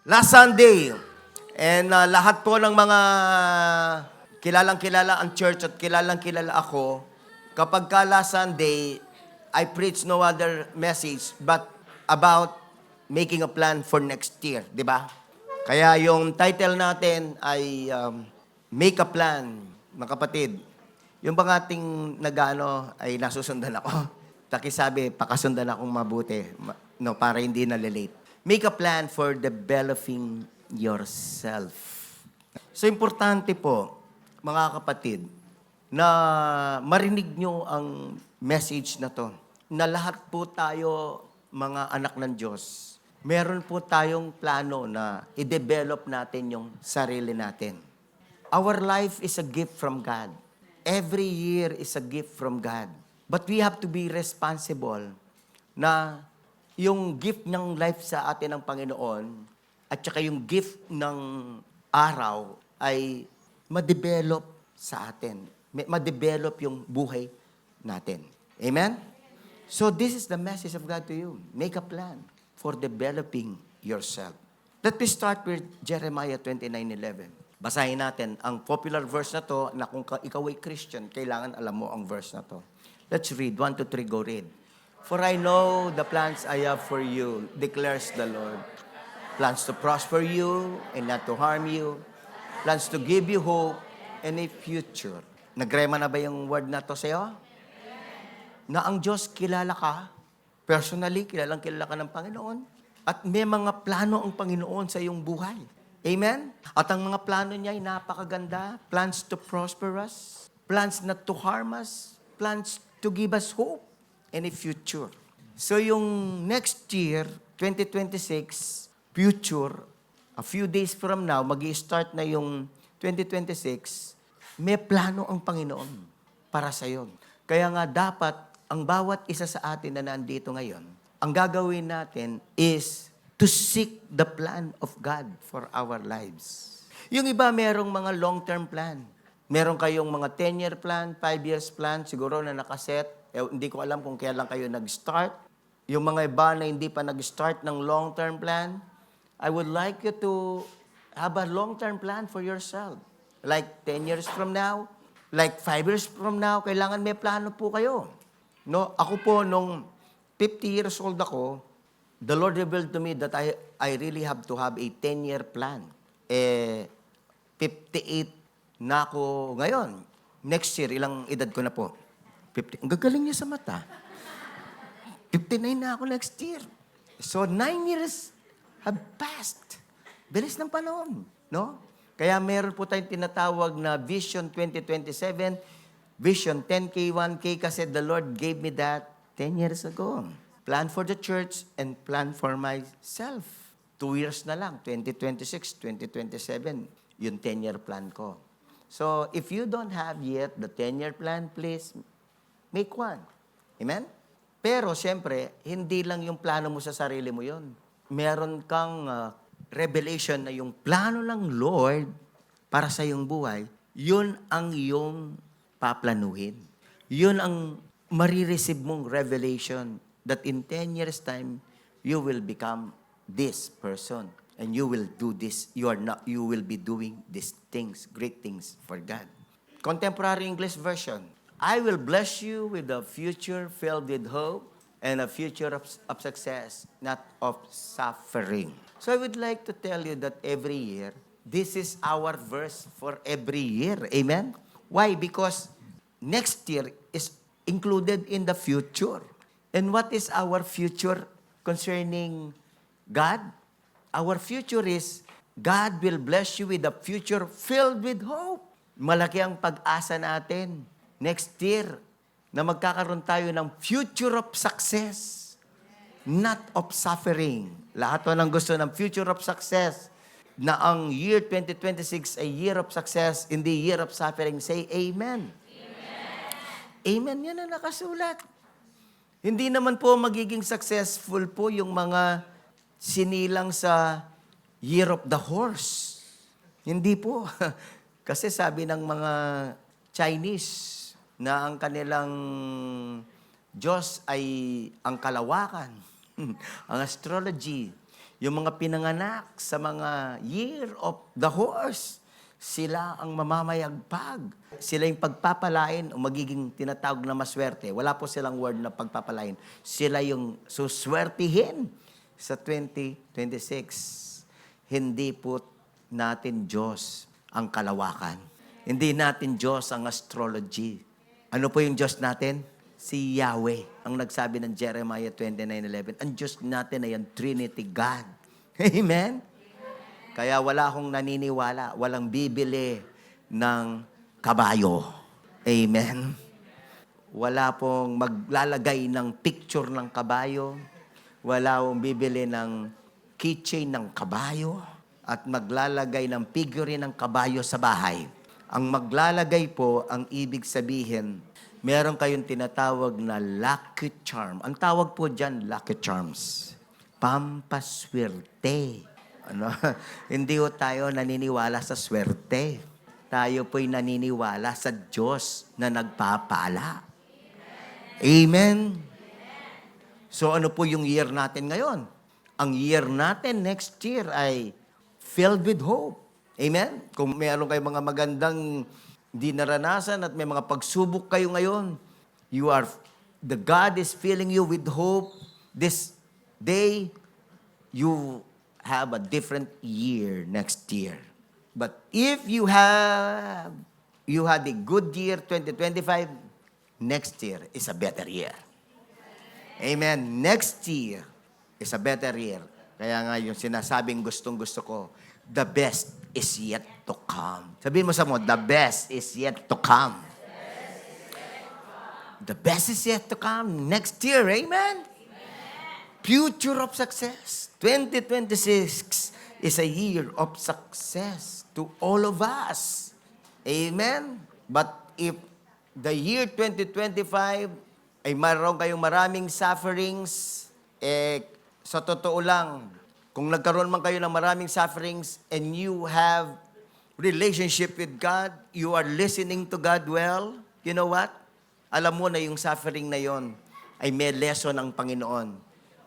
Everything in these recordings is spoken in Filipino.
Last Sunday, and lahat po ng mga kilalang-kilala ang church at kilalang-kilala ako, kapag ka last Sunday, I preach no other message but about making a plan for next year, di ba? Kaya yung title natin ay Make a Plan, mga kapatid. Yung bang ating nagano ay nasusundan ako. Sabi, pakasundan akong mabuti, no, para hindi nalilate. Make a plan for developing yourself. So, importante po, mga kapatid, na marinig nyo ang message na to. Na lahat po tayo, mga anak ng Diyos, meron po tayong plano na i-develop natin yung sarili natin. Our life is a gift from God. Every year is a gift from God. But we have to be responsible na yung gift ng life sa atin ng Panginoon at saka yung gift ng araw ay ma-develop sa atin. Ma-develop yung buhay natin. Amen? So this is the message of God to you. Make a plan for developing yourself. Let me start with Jeremiah 29:11. Basahin natin ang popular verse na to na kung ikaw ay Christian, kailangan alam mo ang verse na to. Let's read. 1, 2, 3, go read. For I know the plans I have for you, declares the Lord. Plans to prosper you and not to harm you. Plans to give you hope and a future. Nagrema na ba yung word na to sa'yo? Na ang Diyos kilala ka, personally, kilala ka ng Panginoon, at may mga plano ang Panginoon sa iyong buhay. Amen? At ang mga plano niya ay napakaganda. Plans to prosper us, plans not to harm us, plans to give us hope and a future. So yung next year, 2026, future, a few days from now, mag-i-start na yung 2026, may plano ang Panginoon para sa iyo. Kaya nga dapat, ang bawat isa sa atin na nandito ngayon, ang gagawin natin is to seek the plan of God for our lives. Yung iba merong mga long-term plan. Meron kayong mga 10-year plan, 5 years plan, siguro na nakaset. Hindi ko alam kung kailan kayo nag-start. Yung mga iba na hindi pa nag-start ng long-term plan, I would like you to have a long-term plan for yourself. Like 10 years from now, like 5 years from now, kailangan may plano po kayo. No, ako po, nung 50 years old ako, the Lord revealed to me that I really have to have a 10-year plan. 58 na ako ngayon. Next year, ilang edad ko na po? 50. Ang gagaling niya sa mata. 59 na ako next year. So, 9 years have passed. Bilis ng panahon, no? Kaya meron po tayong tinatawag na Vision 2027, Vision 10K, 1K, kasi the Lord gave me that 10 years ago. Plan for the church and plan for myself. 2 years na lang, 2026, 2027, yung 10-year plan ko. So, if you don't have yet the 10-year plan, please make one. Amen? Pero, siyempre, hindi lang yung plano mo sa sarili mo yun. Meron kang revelation na yung plano ng Lord para sa iyong buhay, yun ang iyong paplanuhin. Yun ang marireceive mong revelation that in 10 years' time, you will become this person. And you will do this. You will be doing these things, great things for God. Contemporary English version. I will bless you with a future filled with hope and a future of success, not of suffering. So I would like to tell you that every year, this is our verse for every year. Amen? Why? Because next year is included in the future. And what is our future concerning God? Our future is, God will bless you with a future filled with hope. Malaki ang pag-asa natin next year na magkakaroon tayo ng future of success, not of suffering. Lahat po ng gusto ng future of success, na ang year 2026 ay year of success, in the year of suffering. Say amen. Amen. Amen, yan ang nakasulat. Hindi naman po magiging successful po yung mga sinilang sa year of the horse. Hindi po. Kasi sabi ng mga Chinese na ang kanilang Diyos ay ang kalawakan, ang astrology. Yung mga pinanganak sa mga year of the horse, sila ang mamamayagpag. Sila yung pagpapalain o magiging tinatawag na maswerte. Wala po silang word na pagpapalain. Sila yung suswertihin sa 2026. Hindi po natin Diyos ang kalawakan. Hindi natin Diyos ang astrology. Ano po yung Diyos natin? Si Yahweh. Ang nagsabi ng Jeremiah 29:11, ang Diyos natin ay ang Trinity God. Amen? Kaya wala akong naniniwala, walang bibili ng kabayo. Amen? Wala pong maglalagay ng picture ng kabayo. Wala akong bibili ng keychain ng kabayo. At maglalagay ng figurine ng kabayo sa bahay. Ang maglalagay po, ang ibig sabihin, meron kayong tinatawag na lucky charm. Ang tawag po dyan, lucky charms. Pampaswerte. Ano? Hindi po tayo naniniwala sa swerte. Tayo po'y naniniwala sa Diyos na nagpapala. Amen? So ano po yung year natin ngayon? Ang year natin next year ay filled with hope. Amen? Kung meron kayong mga magandang di naranasan at may mga pagsubok kayo ngayon, the God is filling you with hope. This day, you have a different year next year. But if you had a good year, 2025, next year is a better year. Amen. Next year is a better year. Kaya nga yung sinasabing gustong-gusto ko, the best is yet to come. Sabihin mo sa mo, the best is yet to come. The best is yet to come next year. Amen? Future of success. 2026 is a year of success to all of us. Amen? But if the year 2025 ay mayroon kayong maraming sufferings, sa totoo lang, kung nagkaroon man kayo ng maraming sufferings and you have relationship with God, you are listening to God well, you know what? Alam mo na yung suffering na yon ay may lesson ng Panginoon.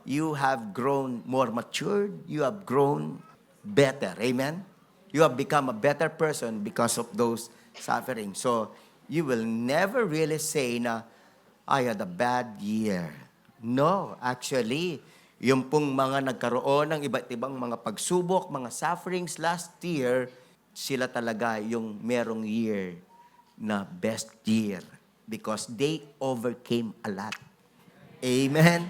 You have grown more matured. You have grown better. Amen? You have become a better person because of those sufferings. So, you will never really say na, I had a bad year. No, actually, yung pong mga nagkaroon ng iba't ibang mga pagsubok, mga sufferings last year, sila talaga yung merong year na best year because they overcame a lot. Amen?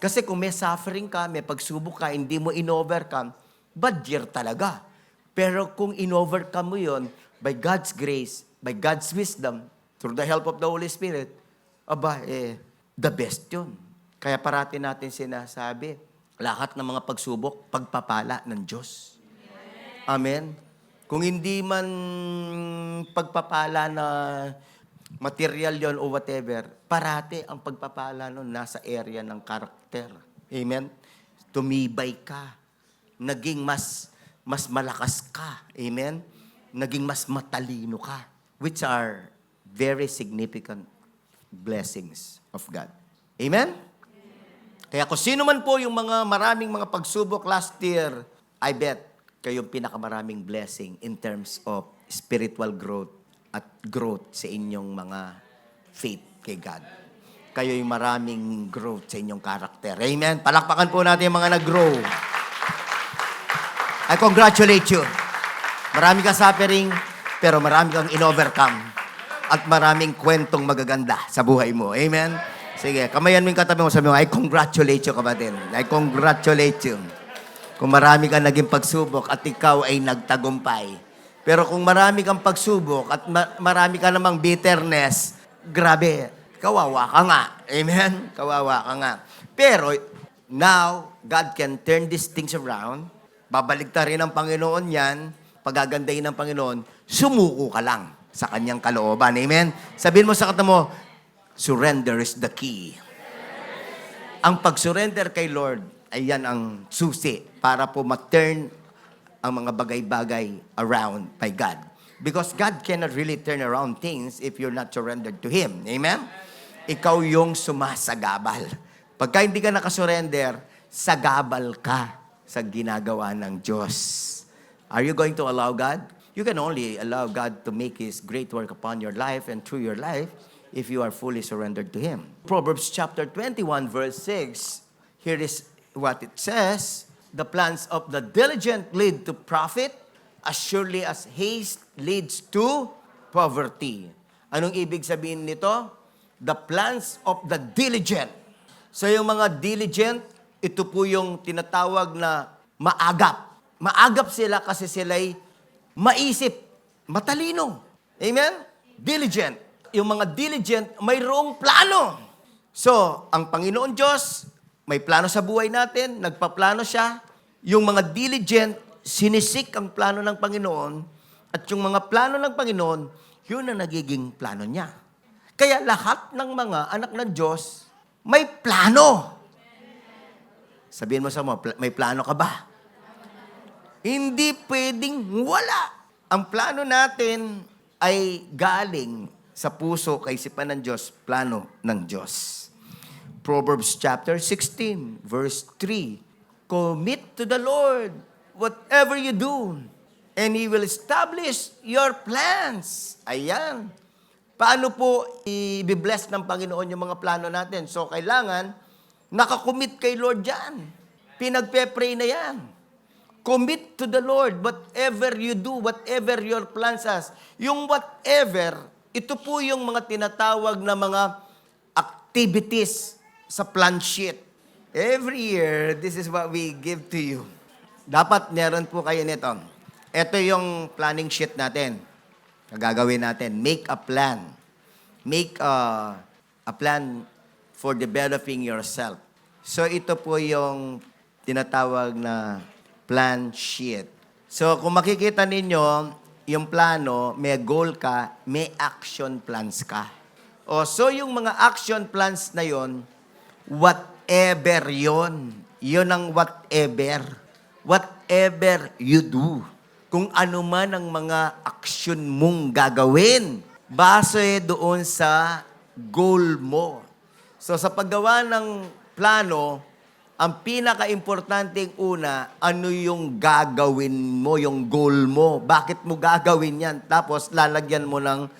Kasi kung may suffering ka, may pagsubok ka, hindi mo in-overcome, bad year talaga. Pero kung in-overcome mo yon by God's grace, by God's wisdom, through the help of the Holy Spirit, the best yun. Kaya parati natin sinasabi, lahat ng mga pagsubok, pagpapala ng Diyos. Amen? Kung hindi man pagpapala na material yon o whatever, parati ang pagpapala nun nasa area ng karakter. Amen? Tumibay ka. Naging mas malakas ka. Amen? Naging mas matalino ka. Which are very significant blessings of God. Amen? Kaya kung sino man po yung mga maraming mga pagsubok last year, I bet kayong pinakamaraming blessing in terms of spiritual growth at growth sa inyong mga faith kay God. Kayo yung maraming growth sa inyong karakter. Amen? Palakpakan po natin yung mga nag-grow. I congratulate you. Marami kang suffering, pero marami kang in-overcome. At maraming kwentong magaganda sa buhay mo. Amen? Sige, kamayan mo yung katabi mo, sabi mo, I congratulate you, kapatid. I congratulate you. Kung marami kang naging pagsubok at ikaw ay nagtagumpay. Pero kung marami kang pagsubok at marami ka namang bitterness, grabe, kawawa ka nga. Amen? Kawawa ka nga. Pero now, God can turn these things around. Babaligtarin ng Panginoon yan. Pagagandahin ng Panginoon, sumuko ka lang sa kanyang kalooban. Amen? Sabihin mo sa kata mo, surrender is the key. Ang pag-surrender kay Lord, ay yan ang susi para po ma-turn ang mga bagay-bagay around by God. Because God cannot really turn around things if you're not surrendered to Him. Amen? Ikaw yung sumasagabal. Pagka hindi ka nakasurrender, sagabal ka sa ginagawa ng Diyos. Are you going to allow God? You can only allow God to make His great work upon your life and through your life if you are fully surrendered to Him. Proverbs chapter 21 verse 6, here is what it says, "The plans of the diligent lead to profit, as surely as haste leads to poverty." Anong ibig sabihin nito? The plans of the diligent. So yung mga diligent, ito po yung tinatawag na maagap. Maagap sila kasi sila'y maisip, matalino. Amen? Diligent. Yung mga diligent, mayroong plano. So, ang Panginoon Diyos, may plano sa buhay natin, nagpaplano siya. Yung mga diligent, sinisik ang plano ng Panginoon, at yung mga plano ng Panginoon, yun ang nagiging plano niya. Kaya lahat ng mga anak ng Diyos, may plano. Sabihin mo sa mo, may plano ka ba? Hindi pwedeng wala. Ang plano natin ay galing sa puso, kaisipan ng Diyos, plano ng Diyos. Proverbs chapter 16, verse 3, "Commit to the Lord whatever you do, and He will establish your plans." Ayan. Paano po i-bless ng Panginoon yung mga plano natin? So, kailangan nakakommit kay Lord dyan. Pinagpe-pray na yan. Commit to the Lord, whatever you do, whatever your plans are. Yung whatever, ito po yung mga tinatawag na mga activities sa plan sheet. Every year, this is what we give to you. Dapat meron po kayo nito. Ito yung planning sheet natin. Gagawin natin. Make a plan. Make a plan for developing yourself. So ito po yung tinatawag na plan sheet. So, kung makikita ninyo, yung plano, may goal ka, may action plans ka. So yung mga action plans na yon, whatever yon. Yun ang whatever. Whatever you do. Kung ano man ang mga action mong gagawin, base doon sa goal mo. So sa paggawa ng plano, ang pinaka-importanting una, ano yung gagawin mo, yung goal mo. Bakit mo gagawin yan? Tapos lalagyan mo ng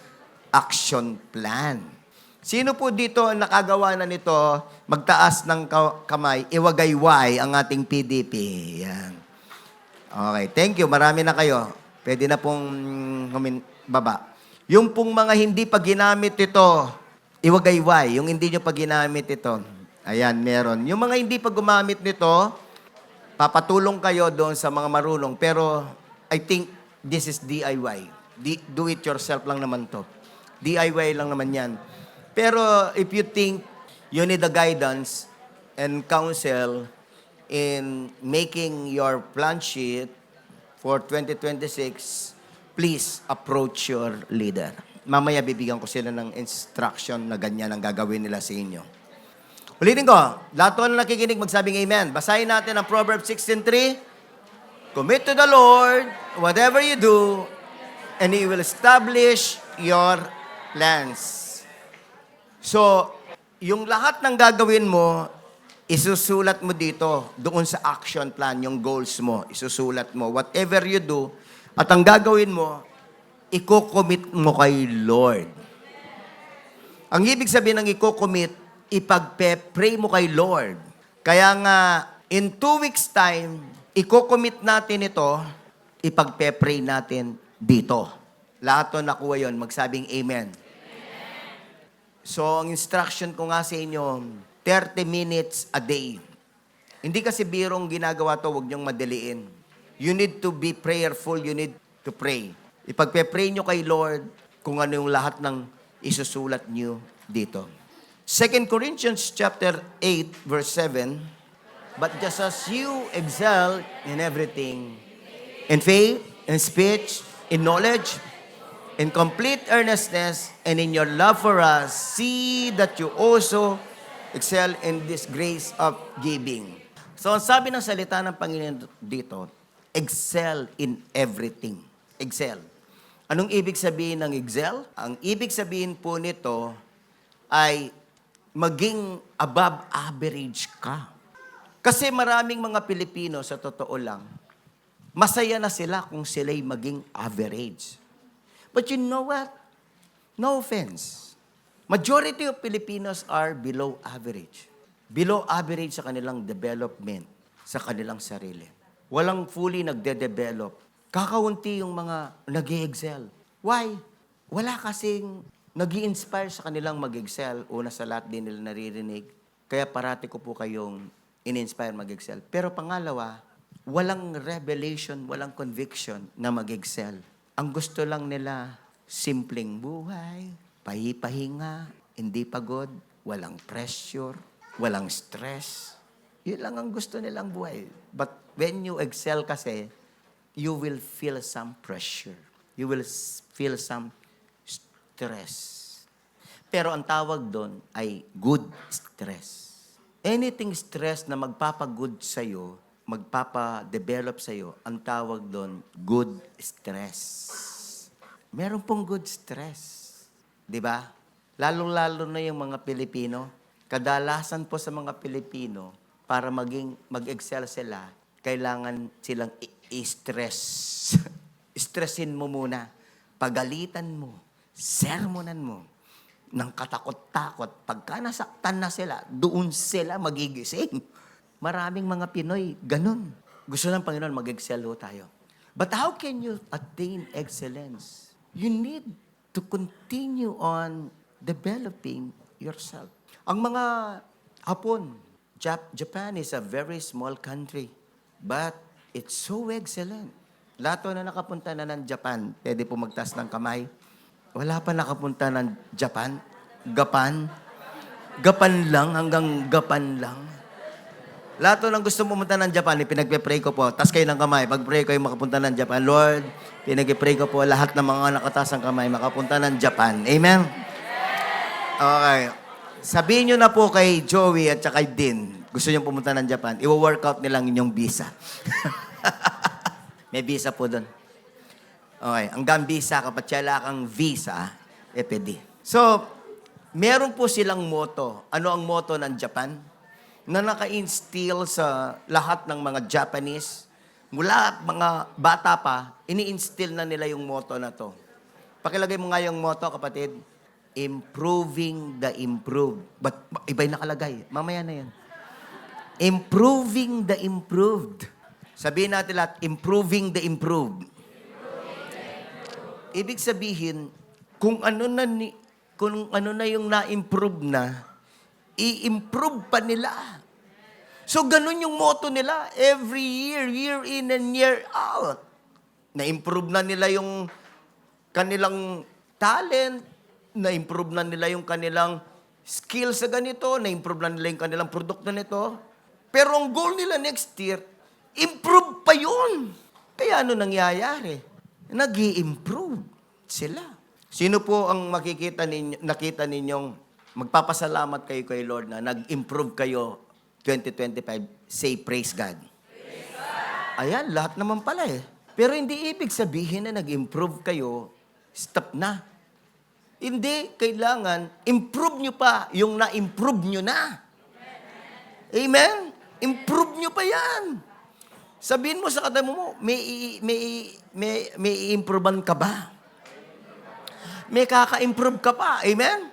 action plan. Sino po dito ang nakagawa na nito? Magtaas ng kamay, iwagayway ang ating PDP. Yan. Okay, thank you. Marami na kayo. Pwede na pong baba. Yung pong mga hindi pa ginamit ito, iwagayway. Yung hindi nyo pa ginamit ito, ayan, meron. Yung mga hindi pa gumamit nito, papatulong kayo doon sa mga marunong. Pero I think this is DIY. Do it yourself lang naman to. DIY lang naman yan. Pero if you think you need the guidance and counsel in making your plan sheet for 2026, please approach your leader. Mamaya bibigyan ko sila ng instruction na ganyan ang gagawin nila sa inyo. Ulitin ko, lahat po na nakikinig magsabing amen. Basahin natin ang Proverbs 16:3. "Commit to the Lord whatever you do, and He will establish your plans." So, yung lahat ng gagawin mo, isusulat mo dito, doon sa action plan, yung goals mo, isusulat mo. Whatever you do, at ang gagawin mo, iko-commit mo kay Lord. Ang ibig sabihin ng iko-commit, ipagpe-pray mo kay Lord. Kaya nga, in 2 weeks time, iko-commit natin ito, ipagpe-pray natin dito. Lahat to nakuha yon, magsabing amen. So, ang instruction ko nga sa inyo, 30 minutes a day. Hindi kasi birong ginagawa to, huwag niyong madaliin. You need to be prayerful, you need to pray. Ipagpe-pray nyo kay Lord kung ano yung lahat ng isusulat nyo dito. 2 Corinthians chapter 8, verse 7, "But just as you excel in everything, in faith, in speech, in knowledge, in complete earnestness, and in your love for us, see that you also excel in this grace of giving." So, ang sabi ng salita ng Panginoon dito, excel in everything. Excel. Anong ibig sabihin ng excel? Ang ibig sabihin po nito ay maging above average ka. Kasi maraming mga Pilipino, sa totoo lang, masaya na sila kung sila'y maging average. But you know what? No offense. Majority of Filipinos are below average. Below average sa kanilang development, sa kanilang sarili. Walang fully nagde-develop. Kakaunti yung mga nag-excel. Why? Wala kasing nag-i-inspire sa kanilang mag-excel. Una sa lahat din nila naririnig. Kaya parati ko po kayong in-inspire mag-excel. Pero pangalawa, walang revelation, walang conviction na mag-excel. Ang gusto lang nila, simpleng buhay, pahipahinga, hindi pagod, walang pressure, walang stress. Yun lang ang gusto nilang buhay. But when you excel kasi, you will feel some pressure. You will feel some stress. Pero ang tawag doon ay good stress. Anything stress na magpapagood sa'yo, magpapa-develop sa'yo, ang tawag doon, good stress. Meron pong good stress. Di ba? Lalo-lalo na yung mga Pilipino. Kadalasan po sa mga Pilipino, para mag-excel sila, kailangan silang i-stress. Stressin mo muna. Pagalitan mo. Sermonan mo. Ng katakot-takot. Pagka nasaktan na sila, doon sila magigising. Maraming mga Pinoy, ganun. Gusto ng Panginoon, mag-excel ho tayo. But how can you attain excellence? You need to continue on developing yourself. Ang mga Hapon, Japan is a very small country, but it's so excellent. Lahat na nakapunta na ng Japan, pwede po magtaas ng kamay. Wala pa nakapunta ng Japan? Gapan? Gapan lang, hanggang Gapan lang. Lahat ng gusto pumunta ng Japan, pinagpe-pray ko po. Tas kayo ng kamay. Pag-pray kayo makapunta ng Japan. Lord, pinagpe-pray ko po lahat ng mga nakatas ng kamay makapunta ng Japan. Amen? Okay. Sabihin nyo na po kay Joey at saka kay Din, gusto nyo pumunta ng Japan, i-workout nilang inyong visa. May visa po doon. Okay. Hanggang visa, kapag sila kang visa, pwede. So, meron po silang motto. Ano ang motto ng Japan? Na naka-instill sa lahat ng mga Japanese, mula mga bata pa, ini-instill na nila yung motto na to. Pakilagay mo nga yung motto, kapatid. Improving the improved. But iba'y nakalagay. Mamaya na yan. Improving the improved. Sabihin natin lahat, improving the improved. Ibig sabihin, kung ano na yung na-improve na, i-improve pa nila. So, ganun yung motto nila. Every year, year in and year out. Na-improve na nila yung kanilang talent, na-improve na nila yung kanilang skill sa ganito, na-improve na nila yung kanilang produkto nito. Pero ang goal nila next year, improve pa yun. Kaya ano nangyayari? Nag-i-improve sila. Sino po ang nakita ninyong magpapasalamat kayo kay Lord na nag-improve kayo 2025? Say, praise God. Praise God. Ayan, lahat naman pala eh. Pero hindi ibig sabihin na nag-improve kayo, stop na. Hindi, kailangan, improve nyo pa yung na-improve nyo na. Amen? Improve nyo pa yan. Sabihin mo sa katabi mo, may i-improvean ka ba? May kaka-improve ka pa. Amen?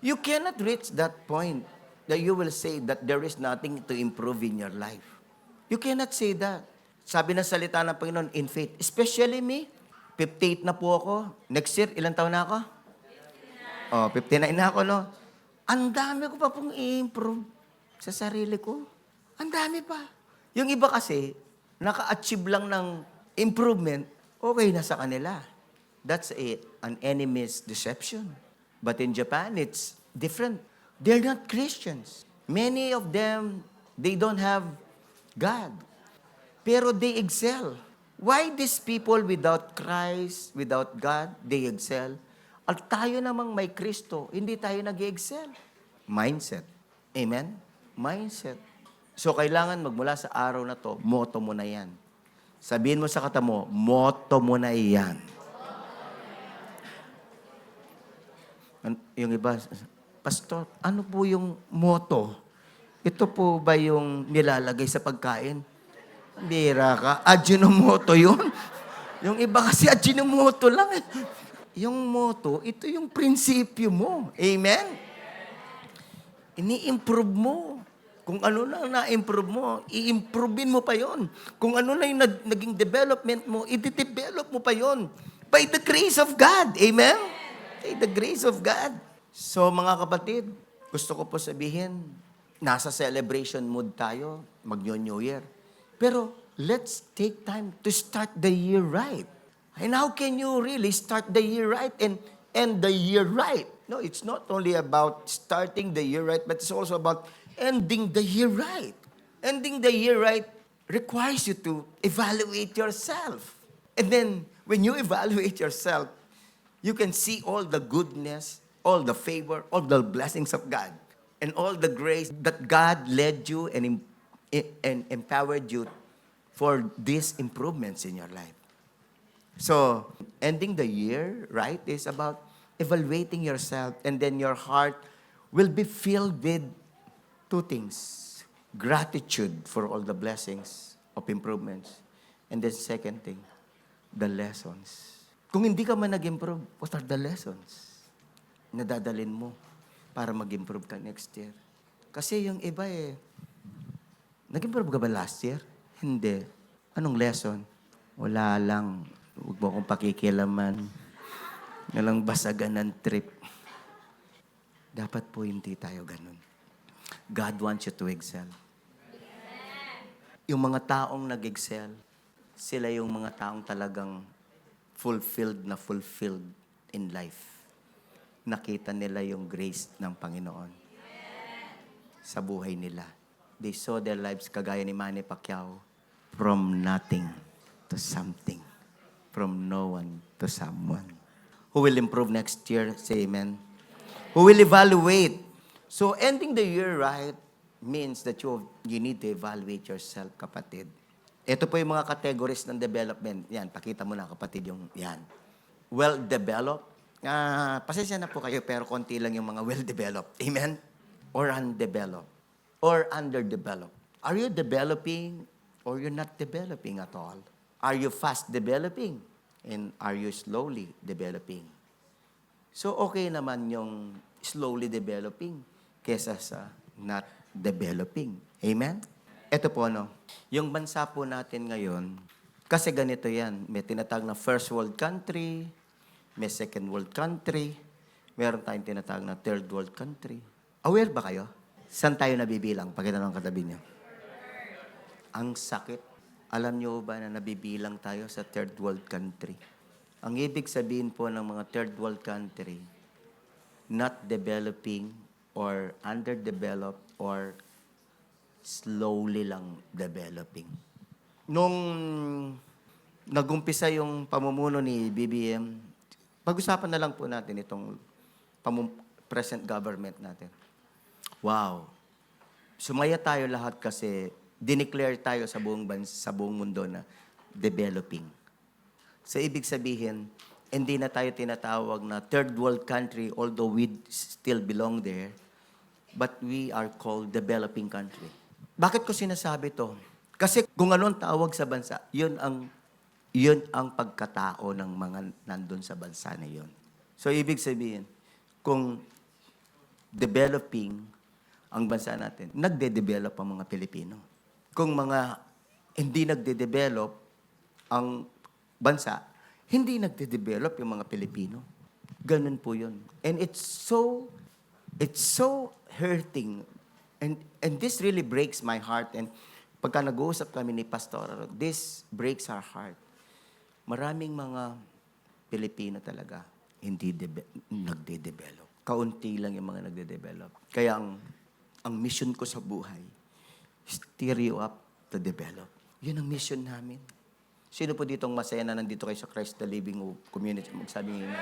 You cannot reach that point that you will say that there is nothing to improve in your life. You cannot say that. Sabi ng salita ng Panginoon, in faith. Especially me, 58 na po ako. Next year, ilang taon na ako? 59 na ako, no? Ang dami ko pa pong i-improve sa sarili ko. Ang dami pa. Yung iba kasi, naka-achieve lang ng improvement, okay na sa kanila. That's an enemy's deception. But in Japan, it's different. They're not Christians. Many of them, they don't have God. Pero they excel. Why these people without Christ, without God, they excel? At tayo namang may Kristo, hindi tayo nag-excel. Mindset. Amen? Mindset. So, kailangan magmula sa araw na to, motto mo na yan. Sabihin mo sa kata mo, motto mo na yan. Yung iba, Pastor, ano po yung motto? ito po ba yung nilalagay sa pagkain? Bira ka. Ajinomoto yun. Yung iba kasi Ajinomoto lang eh. Yung moto, ito yung prinsipyo mo. Amen? Ini-improve mo. Kung ano na na-improve mo, i-improvein mo pa yon. Kung ano na yung naging development mo, i-develop mo pa yon. By the grace of God. Amen? By the grace of God. So mga kapatid, gusto ko po sabihin, nasa celebration mood tayo, mag-New Year. Pero let's take time to start the year right. And how can you really start the year right and end the year right? No, it's not only about starting the year right, but it's also about ending the year right. Ending the year right requires you to evaluate yourself. And then, when you evaluate yourself, you can see all the goodness, all the favor, all the blessings of God, and all the grace that God led you and empowered you for these improvements in your life. So, ending the year, right, is about evaluating yourself, and then your heart will be filled with two things. Gratitude for all the blessings of improvements. And then second thing, the lessons. Kung hindi ka man nag-improve, what are the lessons na dadalhin mo para mag-improve ka next year? Kasi yung iba nag-improve ka ba last year? Hindi. Anong lesson? Wala lang. Huwag mo akong pakikilaman. Walang basagan ng trip. Dapat po hindi tayo ganun. God wants you to excel. Yung mga taong nag-excel, sila yung mga taong talagang fulfilled in life. Nakita nila yung grace ng Panginoon sa buhay nila. They saw their lives kagaya ni Manny Pacquiao, from nothing to something. From no one to someone. Who will improve next year? Say amen. Who will evaluate? So ending the year right means that you need to evaluate yourself, kapatid. Ito po yung mga categories ng development. Yan, pakita mo na kapatid yung yan. Well-developed. Pasensya na po kayo, pero konti lang yung mga well-developed. Amen? Or undeveloped. Or underdeveloped. Are you developing or you're not developing at all? Are you fast developing? And are you slowly developing? So, okay naman yung slowly developing kesa sa not developing. Amen? Ito po, yung bansa po natin ngayon, kasi ganito yan, may tinatawag na first world country, may second world country, meron tayong tinatawag na third world country. Aware ba kayo? Saan tayo nabibilang? Pakita ng katabi niyo. Ang sakit. Alam niyo ba na nabibilang tayo sa third world country? Ang ibig sabihin po ng mga third world country, not developing or underdeveloped or slowly lang developing. Nung nagumpisa yung pamumuno ni BBM, pag-usapan na lang po natin itong present government natin. Wow! Sumaya tayo lahat kasi dineclare tayo sa buong mundo na developing. So, ibig sabihin, hindi na tayo tinatawag na third world country, although we still belong there, but we are called developing country. Bakit ko sinasabi to? Kasi kung anong tawag sa bansa, yun ang pagkatao ng mga nandun sa bansa na yun. So, ibig sabihin, kung developing ang bansa natin, nagde-develop ang mga Pilipino. Kung mga hindi nagde-develop ang bansa, hindi nagde-develop yung mga Pilipino. Ganun po yun. And it's so hurting. And this really breaks my heart. And pagka nag-uusap kami ni Pastor, this breaks our heart. Maraming mga Pilipino talaga hindi nagde-develop. Kaunti lang yung mga nagde-develop. Kaya ang mission ko sa buhay, stir you up to develop. Yun ang mission namin. Sino po ditong masaya na nandito kayo sa Christ the Living Community? Magsabi ngayon.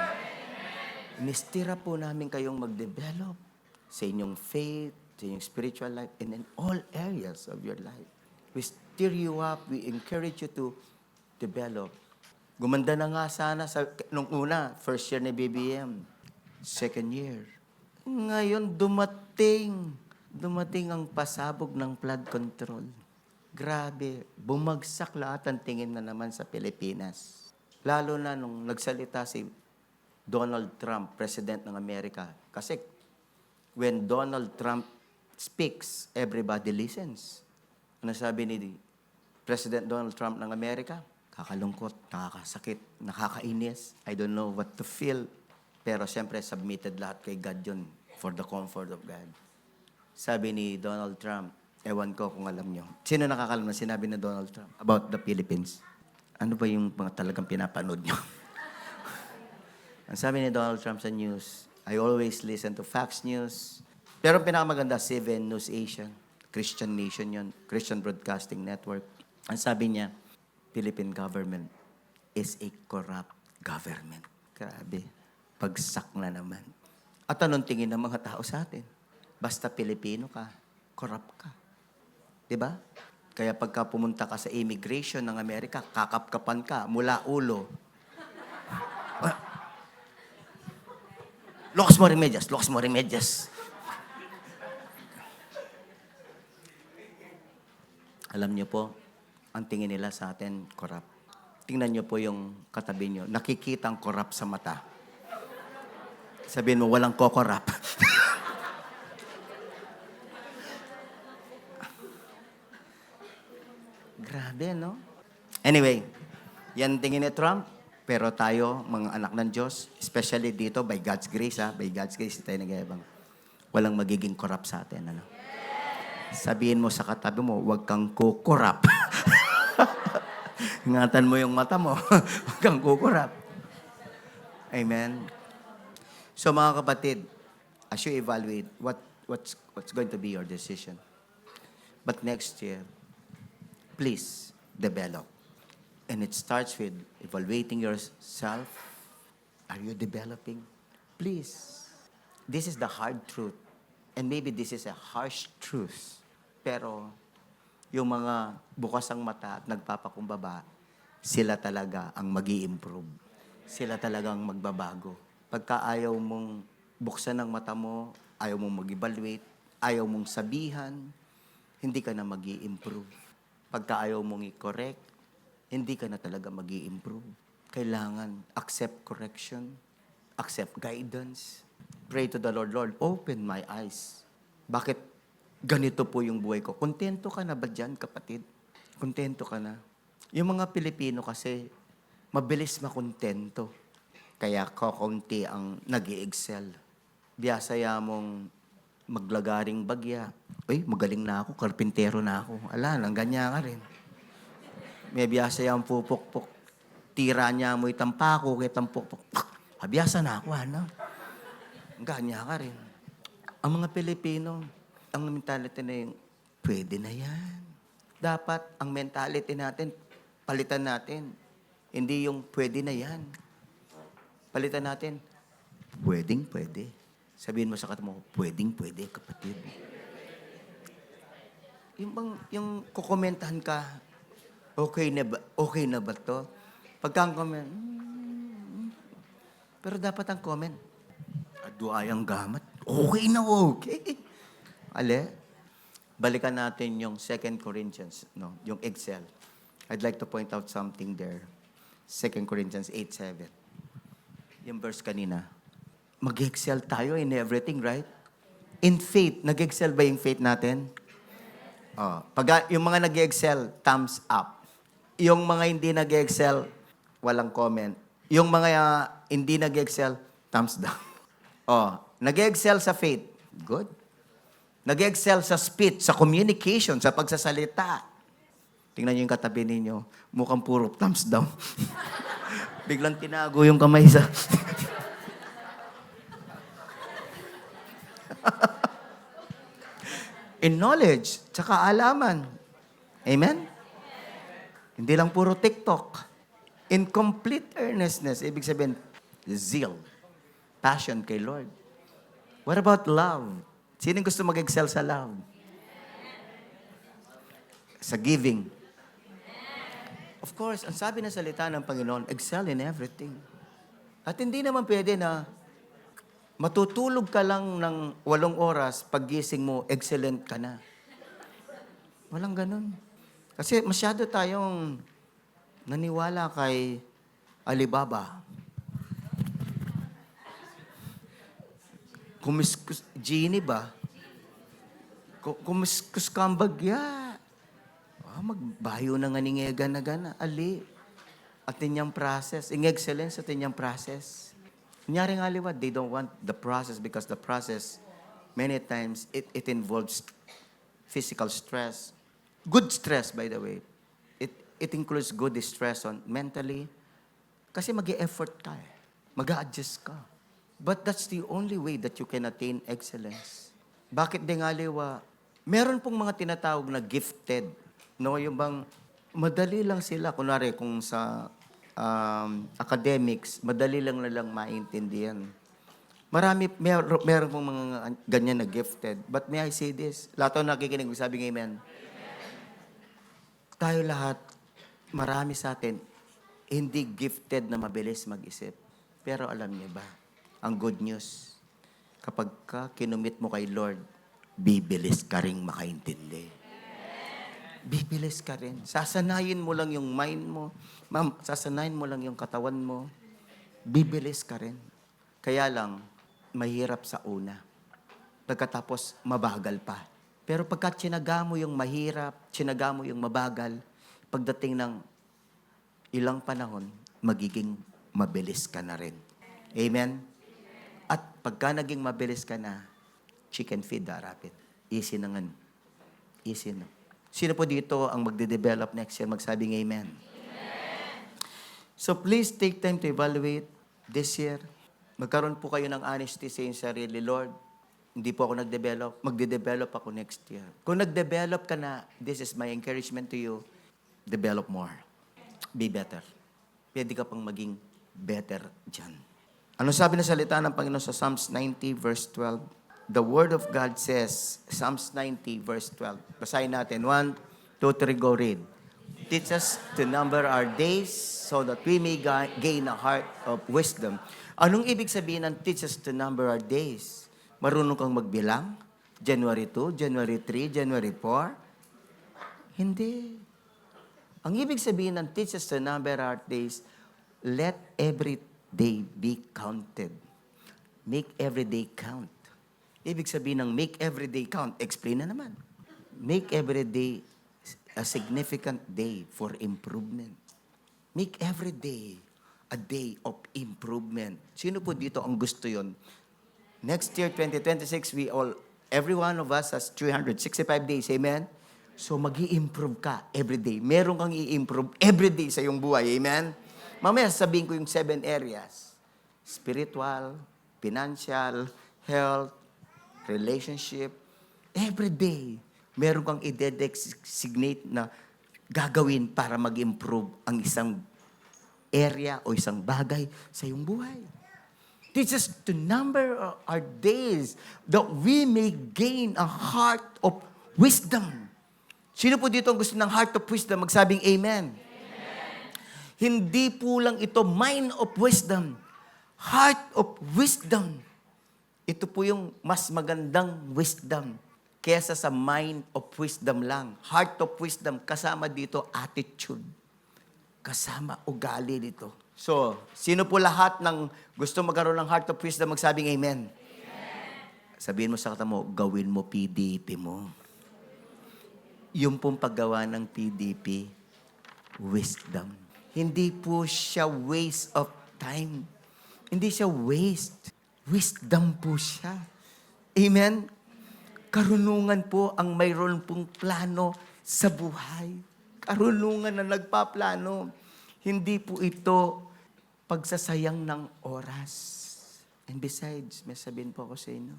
Ni-stir up po namin kayong mag-develop sa inyong faith, sa inyong spiritual life, and in all areas of your life. We stir you up. We encourage you to develop. Gumanda na nga sana nung una, first year ni BBM. Second year. Ngayon, dumating dumating ang pasabog ng flood control. Grabe, bumagsak lahat ang tingin na naman sa Pilipinas. Lalo na nung nagsalita si Donald Trump, President ng Amerika. Kasi when Donald Trump speaks, everybody listens. Ano sabi ni President Donald Trump ng Amerika? Kakalungkot, nakakasakit, nakakainis. I don't know what to feel. Pero siyempre, submitted lahat kay God yun for the comfort of God. Sabi ni Donald Trump, ewan ko kung alam nyo. Sino nakakalam na sinabi ni Donald Trump about the Philippines? Ano ba yung mga talagang pinapanood nyo? Ang sabi ni Donald Trump sa news, I always listen to Fox News. Pero ang pinakamaganda, 7 News Asia. Christian Nation yun. Christian Broadcasting Network. Ang sabi niya, Philippine government is a corrupt government. Grabe. Pagsak na naman. At anong tingin ng mga tao sa atin? Basta Pilipino ka, corrupt ka. Diba? Kaya pagka pumunta ka sa immigration ng Amerika, kakapkapan ka mula ulo. Lokas mo remedias, lokas mo remedias. Alam niyo po, ang tingin nila sa atin, corrupt. Tingnan niyo po yung katabi niyo. Nakikita ang corrupt sa mata. Sabihin mo, walang ko-corrupt. Grabe, no? Anyway, yan tingin ni Trump. Pero tayo, mga anak ng Diyos, especially dito, by God's grace, by God's grace, tayo nag-iabang. Walang magiging corrupt sa atin, ano? Sabihin mo sa katabi mo, huwag kang kukurap. Ingatan mo yung mata mo. Huwag kang kukurap. Amen? So mga kapatid, as you evaluate, what's going to be your decision? But next year, please develop. And it starts with evaluating yourself. Are you developing? Please. This is the hard truth. And maybe this is a harsh truth. Pero yung mga bukas ang mata at nagpapakumbaba, sila talaga ang mag-i-improve. Sila talaga ang magbabago. Pagka ayaw mong buksan ang mata mo, ayaw mong mag-evaluate, ayaw mong sabihan, hindi ka na mag-i-improve. Pagka ayaw mong i-correct, hindi ka na talaga mag-i-improve. Kailangan accept correction, accept guidance. Pray to the Lord, Lord, open my eyes. Bakit ganito po yung buhay ko? Kontento ka na ba dyan, kapatid? Kontento ka na? Yung mga Pilipino kasi, mabilis makontento. Kaya kakunti ang nag-i-excel. Biyasaya mong maglagaring bagya. Uy, magaling na ako, karpintero na ako. Ala, nang ganyan ka rin. May biyasaya ang pupukpuk. Tira niya mo itampako, kitampukpuk. Biyasa na ako, ano? Ganyan ka rin. Ang mga Pilipino, ang mentality na yung, pwede na yan. Dapat ang mentality natin, palitan natin. Hindi yung pwede na yan. Palitan natin, pwede. Sabihin mo sa katabi mo, pwede, kapatid. Yung kukomentahan ka, okay na ba to? Pagka ang comment, pero dapat ang comment, aduayang gamat, okay na okay. Ale, balikan natin yung 2 Corinthians, no, yung Excel. I'd like to point out something there. 2 Corinthians 8:7. Yung verse kanina. Mag-excel tayo in everything, right? In faith, nag-excel ba yung faith natin? Pag yung mga nag-excel, thumbs up. Yung mga hindi nag-excel, walang comment. Yung mga hindi nag-excel, thumbs down. Nag-excel sa faith. Good. Nag-excel sa speech, sa communication, sa pagsasalita. Tingnan niyo yung katabi ninyo, mukhang puro thumbs down. Biglang tinago yung kamay sa... In knowledge, tsaka alaman. Amen? Hindi lang puro TikTok. In complete earnestness, ibig sabihin, zeal, passion kay Lord. What about love? Sino gusto mag-excel sa love? Sa giving. Of course, ang sabi ng salita ng Panginoon, excel in everything. At hindi naman pwede na Matutulog ka lang ng 8 oras, paggising mo, excellent ka na. Walang ganun. Kasi masyado tayong naniwala kay Alibaba. Kumiskus, Genie ba? Kumiskus ka ang bagya. Magbayo na nga ni ngega na gana. Ali. At inyang process. Ing excellence at inyang process. Kunyari nga liwat, they don't want the process because the process, many times, it involves physical stress. Good stress, by the way. It includes good stress on mentally. Kasi mag-e-effort ka eh. Mag-a-adjust ka. But that's the only way that you can attain excellence. Bakit di nga liwa? Meron pong mga tinatawag na gifted. No, yung bang madali lang sila. Kunwari, kung sa academics, madali lang nalang maintindihan. Meron pong mga ganyan na gifted. But may I say this? Lahat ng nakikinig, sabi ng amen. Tayo lahat, marami sa atin, hindi gifted na mabilis mag-isip. Pero alam niyo ba, ang good news, kapag ka kinumit mo kay Lord, bibilis ka rin makaintindi. Bibilis ka rin. Sasanayin mo lang yung mind mo. Sasanayin mo lang yung katawan mo. Bibilis ka rin. Kaya lang, mahirap sa una. Pagkatapos, mabagal pa. Pero pagka tsinaga mo yung mahirap, tsinaga mo yung mabagal, pagdating ng ilang panahon, magiging mabilis ka na rin. Amen? At pagka naging mabilis ka na, chicken feed darapit. Easy na nga. Easy na. Sino po dito ang magde-develop next year? Magsabing amen. So please take time to evaluate this year. Magkaroon po kayo ng honesty sa inyong sarili. Lord, hindi po ako nag-develop. Magde-develop ako next year. Kung nag-develop ka na, this is my encouragement to you, develop more. Be better. Pwede ka pang maging better dyan. Ano sabi na salita ng Panginoon sa Psalms 90 verse 12? The Word of God says, Psalms 90 verse 12. Basahin natin. 1, 2, 3, go read. Teach us to number our days so that we may gain a heart of wisdom. Anong ibig sabihin ng teach us to number our days? Marunong kang magbilang? January 2, January 3, January 4? Hindi. Ang ibig sabihin ng teach us to number our days, let every day be counted. Make every day count. Ibig sabihin ng make every day count, explain na naman. Make every day a significant day for improvement. Make every day a day of improvement. Sino po dito ang gusto yon? Next year, 2026, every one of us has 365 days. Amen? So, mag-i-improve ka every day. Meron kang i-improve every day sa iyong buhay. Amen? Mamaya sabihin ko yung 7 areas. Spiritual, financial, health, relationship. Every day, meron kang i-designate na gagawin para mag-improve ang isang area o isang bagay sa iyong buhay. Teach us to number our days that we may gain a heart of wisdom. Sino po dito ang gusto ng heart of wisdom? Magsabing amen. Hindi po lang ito mind of wisdom. Heart of wisdom. Ito po yung mas magandang wisdom kesa sa mind of wisdom lang. Heart of wisdom, kasama dito attitude. Kasama ugali dito. So, sino po lahat ng gusto magkaroon ng heart of wisdom, magsabing amen. Sabihin mo sa kata mo, gawin mo PDP mo. Yung pong paggawa ng PDP, wisdom. Hindi po siya waste of time. Hindi siya waste. Wisdom po siya. Amen? Karunungan po ang mayroon pong plano sa buhay. Karunungan na nagpaplano. Hindi po ito pagsasayang ng oras. And besides, may sabihin po ako sa inyo,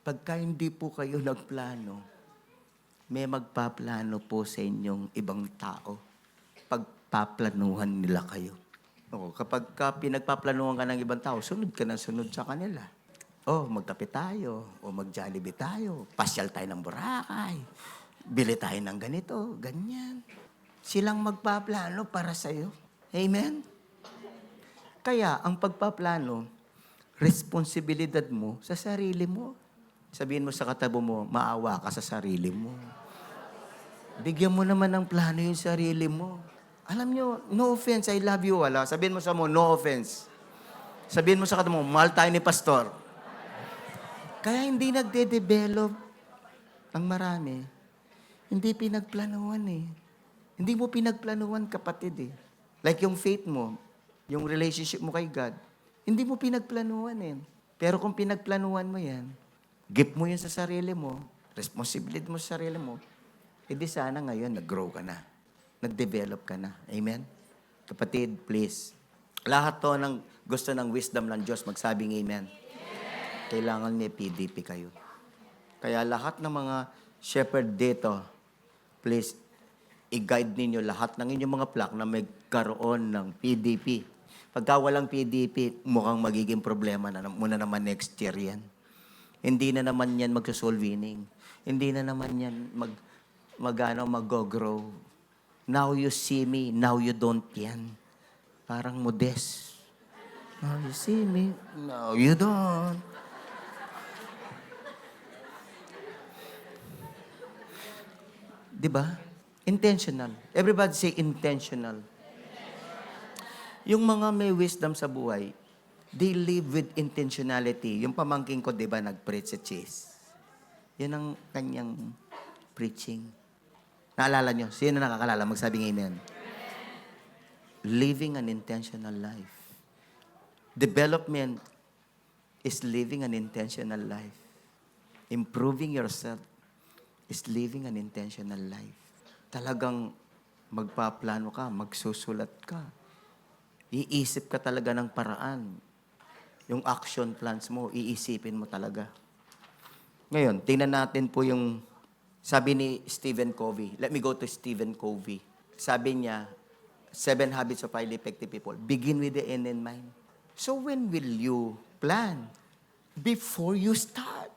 pagka hindi po kayo nagplano, may magpaplano po sa inyong ibang tao. Pagpaplanuhan nila kayo. O, kapag pinagpaplanuhan ka ng ibang tao, sunod ka ng sunod sa kanila. O, magkape tayo. O, mag-Jollibee tayo. Pasyal tayo ng Boracay. Bili tayo ng ganito, ganyan. Silang magpaplano para sa'yo. Amen? Kaya, ang pagpaplano, responsibilidad mo sa sarili mo. Sabihin mo sa katabo mo, maawa ka sa sarili mo. Bigyan mo naman ng plano yung sarili mo. Alam nyo, no offense, I love you, wala. Sabihin mo sa mo, no offense. Sabihin mo sa katabo mo, mahal tayo ni Pastor. Kaya hindi nagde-develop ang marami. Hindi pinagplanuhan eh. Hindi mo pinagplanuhan, kapatid eh. Like yung faith mo, yung relationship mo kay God, hindi mo pinagplanuhan eh. Pero kung pinagplanuhan mo yan, gift mo yun sa sarili mo, responsibility mo sa sarili mo, edi sana ngayon nag-grow ka na. Nag-develop ka na. Amen? Kapatid, please. Lahat to ng gusto ng wisdom ng Diyos, magsabing amen. Kailangan may PDP kayo. Kaya lahat ng mga shepherd dito, please, i-guide ninyo lahat ng inyong mga flock na magkaroon ng PDP. Pagka walang PDP, mukhang magiging problema na muna naman next year yan. Hindi na naman yan mag-soul winning. Hindi na naman yan mag-grow. Now you see me, now you don't yan. Parang modest. Now you see me, now you don't. Diba? Intentional. Everybody say intentional. Yung mga may wisdom sa buhay, they live with intentionality. Yung pamangking ko, diba, nag-preach sa Chase. Yan ang kanyang preaching. Naalala nyo? Sino nakakalala? Magsabing amen. Living an intentional life. Development is living an intentional life. Improving yourself is living an intentional life. Talagang magpaplano ka, magsusulat ka. Iisip ka talaga ng paraan. Yung action plans mo, iisipin mo talaga. Ngayon, tingnan natin po yung sabi ni Stephen Covey. Let me go to Stephen Covey. Sabi niya, 7 Habits of Highly Effective People. Begin with the end in mind. So when will you plan? Before you start.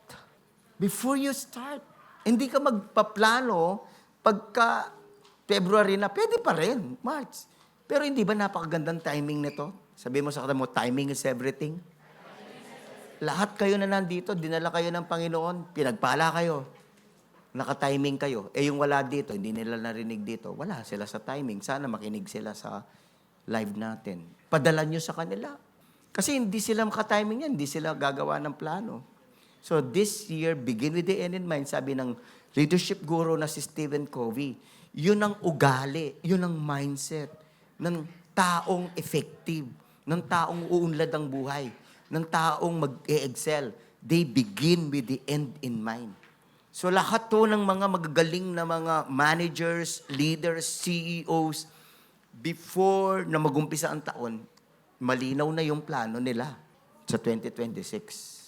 Before you start. Hindi ka magpaplano pagka February na, pwede pa rin, March. Pero hindi ba napakagandang timing nito? Sabi mo sa kata mo, timing is everything. Lahat kayo na nandito, dinala kayo ng Panginoon, pinagpala kayo. Naka-timing kayo. Eh yung wala dito, hindi nila narinig dito, wala sila sa timing. Sana makinig sila sa live natin. Padala nyo sa kanila. Kasi hindi sila maka-timing yan, hindi sila gagawa ng plano. So this year, begin with the end in mind, sabi ng leadership guru na si Stephen Covey, yun ang ugali, yun ang mindset ng taong effective, ng taong uunlad ang buhay, ng taong mag-e-excel. They begin with the end in mind. So lahat to ng mga magagaling na mga managers, leaders, CEOs, before na magumpisa ang taon, malinaw na yung plano nila sa 2026.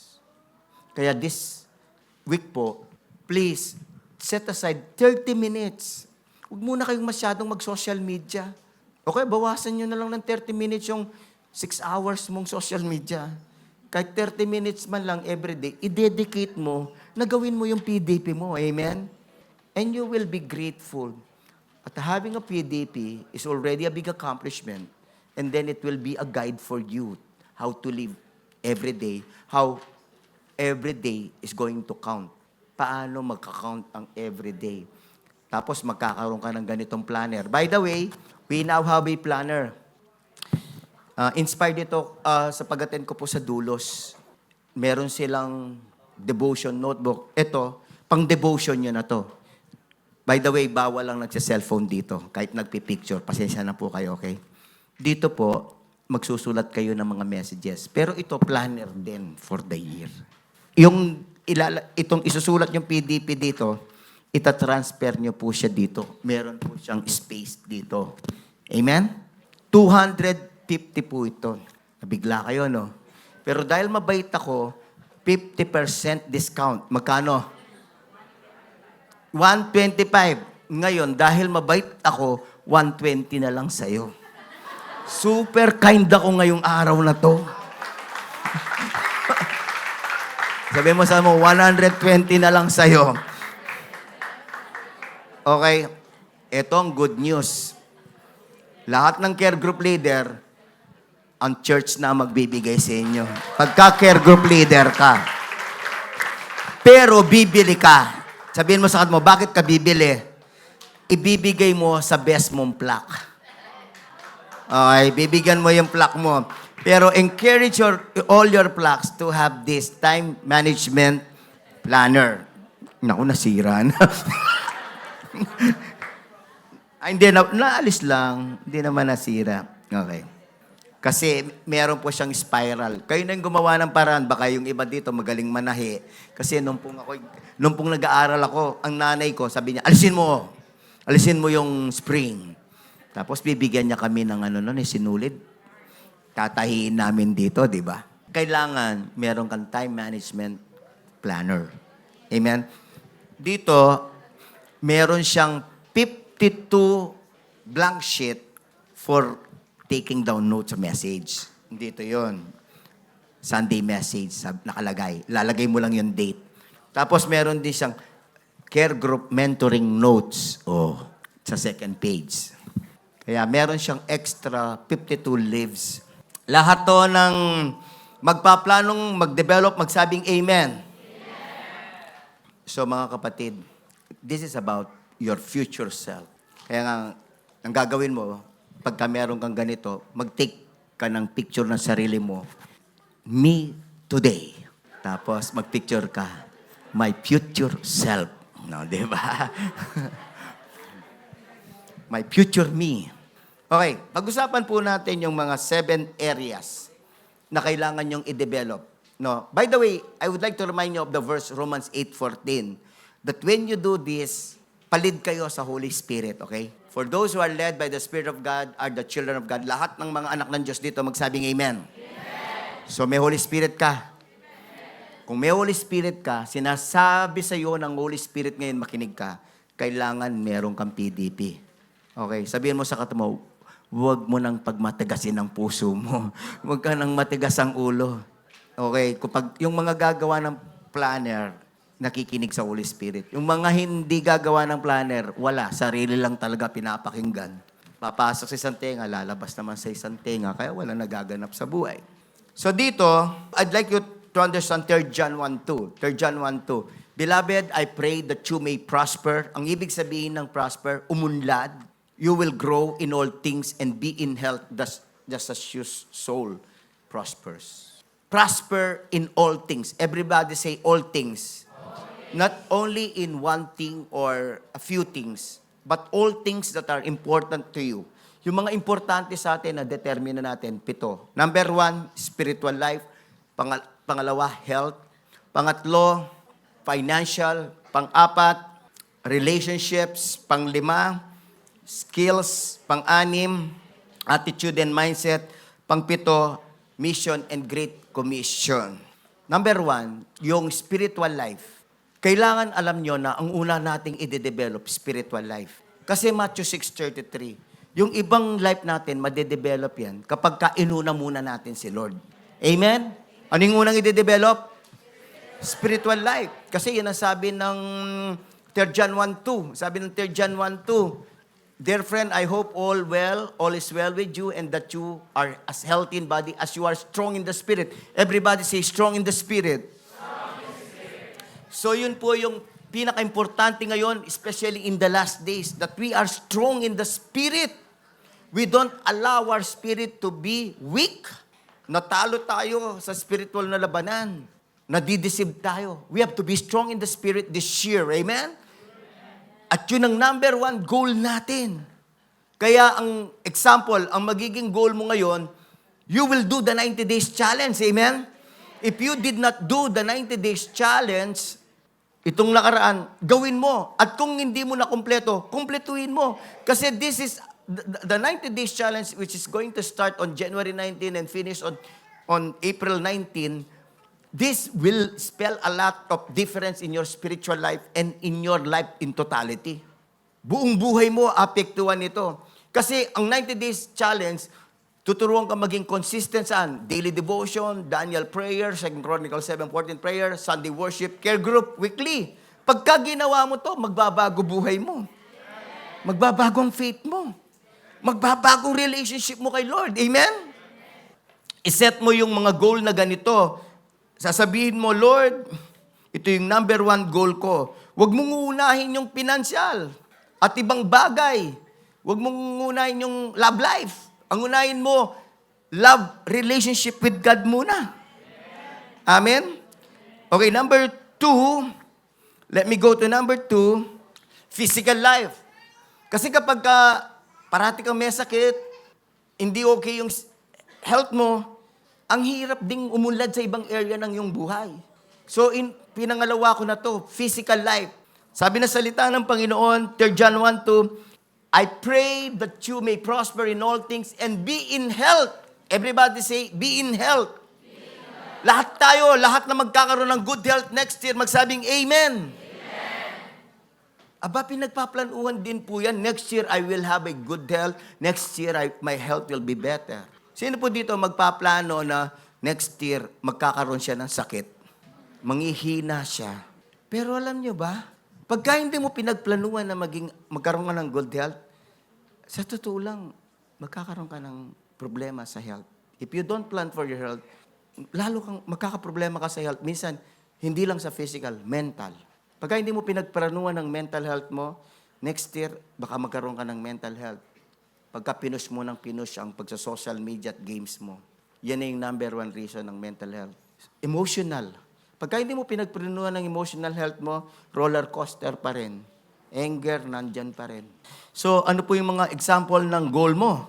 Kaya this week po, please, set aside 30 minutes. Huwag muna kayong masyadong mag-social media. Okay, bawasan nyo na lang ng 30 minutes yung 6 hours mong social media. Kahit 30 minutes man lang everyday, i-dedicate mo na gawin mo yung PDP mo. Amen? And you will be grateful. At having a PDP is already a big accomplishment. And then it will be a guide for you how to live every day, how every day is going to count. Paano magka-count ang every day? Tapos magkakaroon ka ng ganitong planner. By the way, we now have a planner. Inspired ito sa pag-attend ko po sa Dulos. Meron silang devotion notebook. Ito, pang-devotion nyo na to. By the way, bawal lang nagsa-cellphone dito. Kahit nagpipicture, pasensya na po kayo, okay? Dito po, magsusulat kayo ng mga messages. Pero ito, planner din for the year. Itong isusulat yung PDP dito, itatransfer nyo po siya dito. Meron po siyang space dito. Amen? 250 po ito. Nabigla kayo, no? Pero dahil mabait ako, 50% discount. Magkano? 125. Ngayon, dahil mabait ako, 120 na lang sa'yo. Super kind ako ngayong araw na to. Sabi mo sa mo, 120 na lang sa'yo. Okay, ito ang good news. Lahat ng care group leader, ang church na magbibigay sa inyo. Pagka care group leader ka. Pero bibili ka. Sabihin mo sa kanila mo, bakit ka bibili? Ibibigay mo sa best mong plaque. Okay, bibigyan mo yung plaque mo. Pero encourage all your plaques to have this time management planner. Naku, nasira na. Ay, hindi, naalis lang. Hindi naman nasira. Okay. Kasi meron po siyang spiral. Kayo na yung gumawa ng paraan. Baka yung iba dito magaling manahi. Kasi nung pong nag-aaral ako, ang nanay ko, sabi niya, alisin mo yung spring. Tapos bibigyan niya kami ng sinulid. Tatahiin namin dito, di ba? Kailangan meron kang time management planner. Amen? Dito, meron siyang 52 blank sheet for taking down notes of message. Dito yon. Sunday message, nakalagay. Lalagay mo lang yung date. Tapos meron din siyang care group mentoring notes. Sa second page. Kaya meron siyang extra 52 leaves. Lahat to ng magpaplanong mag-develop, magsabing amen. So mga kapatid, this is about your future self. Kaya nga, ang gagawin mo, pagka meron kang ganito, mag-take ka ng picture ng sarili mo. Me today. Tapos mag-picture ka. My future self. No, di ba? My future me. Okay, pag-usapan po natin yung mga 7 areas na kailangan nyong i-develop. No? By the way, I would like to remind you of the verse Romans 8:14 that when you do this, palid kayo sa Holy Spirit, okay? For those who are led by the Spirit of God are the children of God. Lahat ng mga anak ng Diyos dito magsabing amen. Amen. So may Holy Spirit ka. Amen. Kung may Holy Spirit ka, sinasabi sa iyo ng Holy Spirit ngayon, makinig ka, kailangan meron kang PDP. Okay, sabihin mo sa katabi mo, huwag mo nang pagmatagasin ang puso mo. Huwag ka nang matigas ang ulo. Okay, kapag yung mga gagawa ng planner, nakikinig sa Holy Spirit. Yung mga hindi gagawa ng planner, wala. Sarili lang talaga pinapakinggan. Papasok sa isang tenga, lalabas naman sa isang tenga, kaya wala nagaganap sa buhay. So dito, I'd like you to understand 3 John 1:2. 3 John 1:2. Beloved, I pray that you may prosper. Ang ibig sabihin ng prosper, umunlad. You will grow in all things and be in health just as your soul prospers. Prosper in all things. Everybody say all things. Not only in one thing or a few things, but all things that are important to you. Yung mga importante sa atin na determine natin, 7. Number 1, spiritual life. Pangalawa, health. Pangatlo, financial. Pang-4, relationships. Pang-5, skills. Pang-6, attitude and mindset. Pang-7, mission and great commission. Number 1, yung spiritual life. Kailangan alam nyo na ang una nating i-develop, spiritual life. Kasi Matthew 6:33, yung ibang life natin, madedevelop yan kapag kainuna muna natin si Lord. Amen? Ano yung unang i-develop? Spiritual life. Kasi yun ang sabi ng 3 John 1:2. Sabi ng 3 John 1:2, Dear friend, I hope all is well with you, and that you are as healthy in body as you are strong in the Spirit. Everybody say, strong in the Spirit. So yun po yung pinaka-importante ngayon, especially in the last days, that we are strong in the Spirit. We don't allow our spirit to be weak. Natalo tayo sa spiritual na labanan. Nadideceive tayo. We have to be strong in the Spirit this year. Amen? At yun ang number 1 goal natin. Kaya ang example, ang magiging goal mo ngayon, you will do the 90 days challenge. Amen? If you did not do the 90 days challenge, itong nakaraan, gawin mo. At kung hindi mo na kumpleto, kumpletuhin mo. Kasi this is the 90 days challenge which is going to start on January 19 and finish on April 19. This will spell a lot of difference in your spiritual life and in your life in totality. Buong buhay mo, apektuhan ito. Kasi ang 90 days challenge, tuturuan ka maging consistent saan? Daily devotion, Daniel prayer, 2 Chronicles 7:14 prayer, Sunday worship, care group, weekly. Pagka ginawa mo to, magbabago buhay mo. Magbabago ang faith mo. Magbabago ang relationship mo kay Lord. Amen? iset mo yung mga goal na ganito. Sasabihin mo, Lord, ito yung number 1 goal ko. Huwag mong uunahin yung financial at ibang bagay. Huwag mong uunahin yung love life. Ang unahin mo, love relationship with God muna. Amen? Okay, number 2, let me go to number 2, physical life. Kasi kapag parati kang may sakit, hindi okay yung health mo, ang hirap ding umunlad sa ibang area ng iyong buhay. So, pinangalawa ko na to, physical life. Sabi na salita ng Panginoon, 3 John 1:2, I pray that you may prosper in all things and be in health. Everybody say, be in health. Lahat tayo, lahat na magkakaroon ng good health next year, magsabing amen. Aba, pinagpaplanuhan din po yan. Next year, I will have a good health. Next year, my health will be better. Sino po dito magpaplano na next year, magkakaroon siya ng sakit? Manghihina siya. Pero alam nyo ba, pagka hindi mo pinagplanuhan na magkaroon ka ng good health, sa totoo lang, magkakaroon ka ng problema sa health. If you don't plan for your health, lalo kang magkakaproblema ka sa health. Minsan, hindi lang sa physical, mental. Pagka hindi mo pinagplanuhan ng mental health mo, next year, baka magkaroon ka ng mental health. Pagka pinush mo ng pinush ang pagsa-social media at games mo, yan na yung number 1 reason ng mental health. Emotional. Pagka hindi mo pinagplanuhan ng emotional health mo, roller coaster pa rin. Anger, nandyan pa rin. So, ano po yung mga example ng goal mo?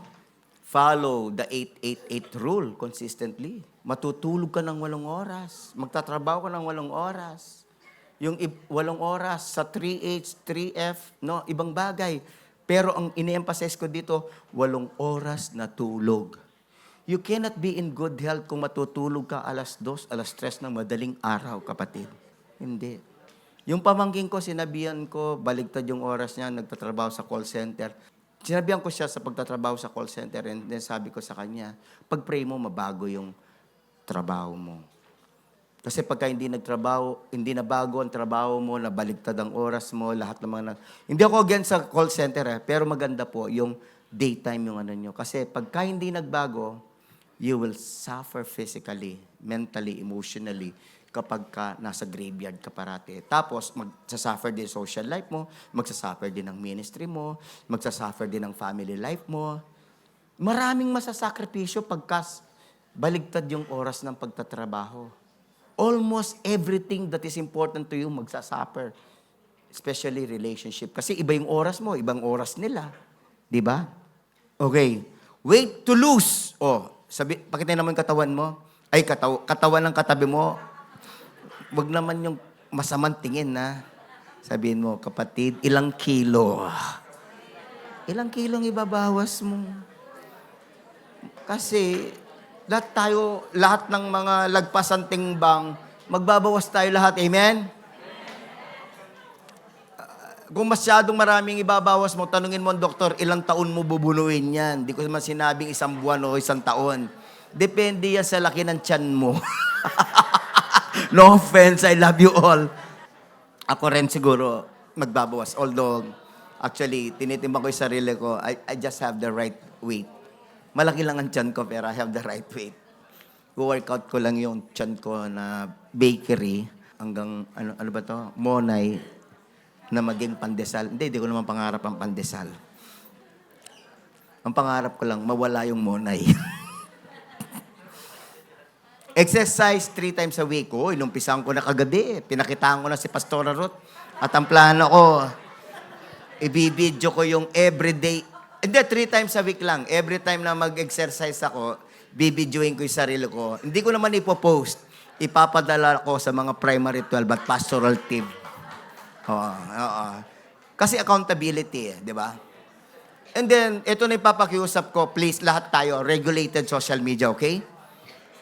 Follow the 8-8-8 rule consistently. Matutulog ka ng 8 oras. Magtatrabaho ka ng 8 oras. Yung 8 oras sa 3H, 3F, no, ibang bagay. Pero ang ini-emphasize ko dito, 8 oras na tulog. You cannot be in good health kung matutulog ka alas 2, alas 3 ng madaling araw, kapatid. Hindi. Yung pamangkin ko, sinabihan ko, baligtad yung oras niya, nagtatrabaho sa call center. Sinabihan ko siya sa pagtatrabaho sa call center and then sabi ko sa kanya, pag-pray mo, mabago yung trabaho mo. Kasi pagka hindi na bago ang trabaho mo, nabaligtad ang oras mo, lahat ng mga... Hindi ako against sa call center, pero maganda po yung daytime yung ano nyo. Kasi pagka hindi nagbago, you will suffer physically, mentally, emotionally, kapag ka nasa graveyard ka parati. Tapos, magsasuffer din social life mo, magsasuffer din ang ministry mo, magsasuffer din ang family life mo. Maraming masasakripisyo pagka baligtad yung oras ng pagtatrabaho. Almost everything that is important to you magsasuffer. Especially relationship. Kasi iba yung oras mo, ibang oras nila. Di ba? Okay. Weight to lose. Pakita naman yung katawan mo. Ay, katawan ng katabi mo. Wag naman yung masamang tingin na. Sabihin mo, kapatid, ilang kilo? Ilang kilong ibabawas mo? Kasi, lahat ng mga lagpasan tingbang, magbabawas tayo lahat. Amen? Kung masyadong maraming ibabawas mo, tanungin mo ang doktor, ilang taon mo bubunuin yan? Hindi ko naman sinabing 1 buwan o 1 taon. Depende yan sa laki ng tiyan mo. No offense, I love you all. Ako rin siguro magbabawas. Although, actually, tinitimbang ko yung sarili ko, I just have the right weight. Malaki lang ang tiyan ko, pero I have the right weight. Workout ko lang yung tiyan ko na bakery hanggang, ano ba to? Monay na maging pandesal. Hindi ko naman pangarap ang pandesal. Ang pangarap ko lang, mawala yung monay. Exercise 3 times a week. Inumpisahan ko na kagabi. Pinakitaan ko na si Pastora Ruth. At ang plano ko, ibibidyo ko yung everyday. Hindi, 3 times a week lang. Every time na mag-exercise ako, bibidyoin ko yung sarili ko. Hindi ko naman ipopost. Ipapadala ko sa mga primary 12 at pastoral team. Kasi accountability, di ba? And then, ito na ipapakiusap ko, please, lahat tayo, regulated social media, okay?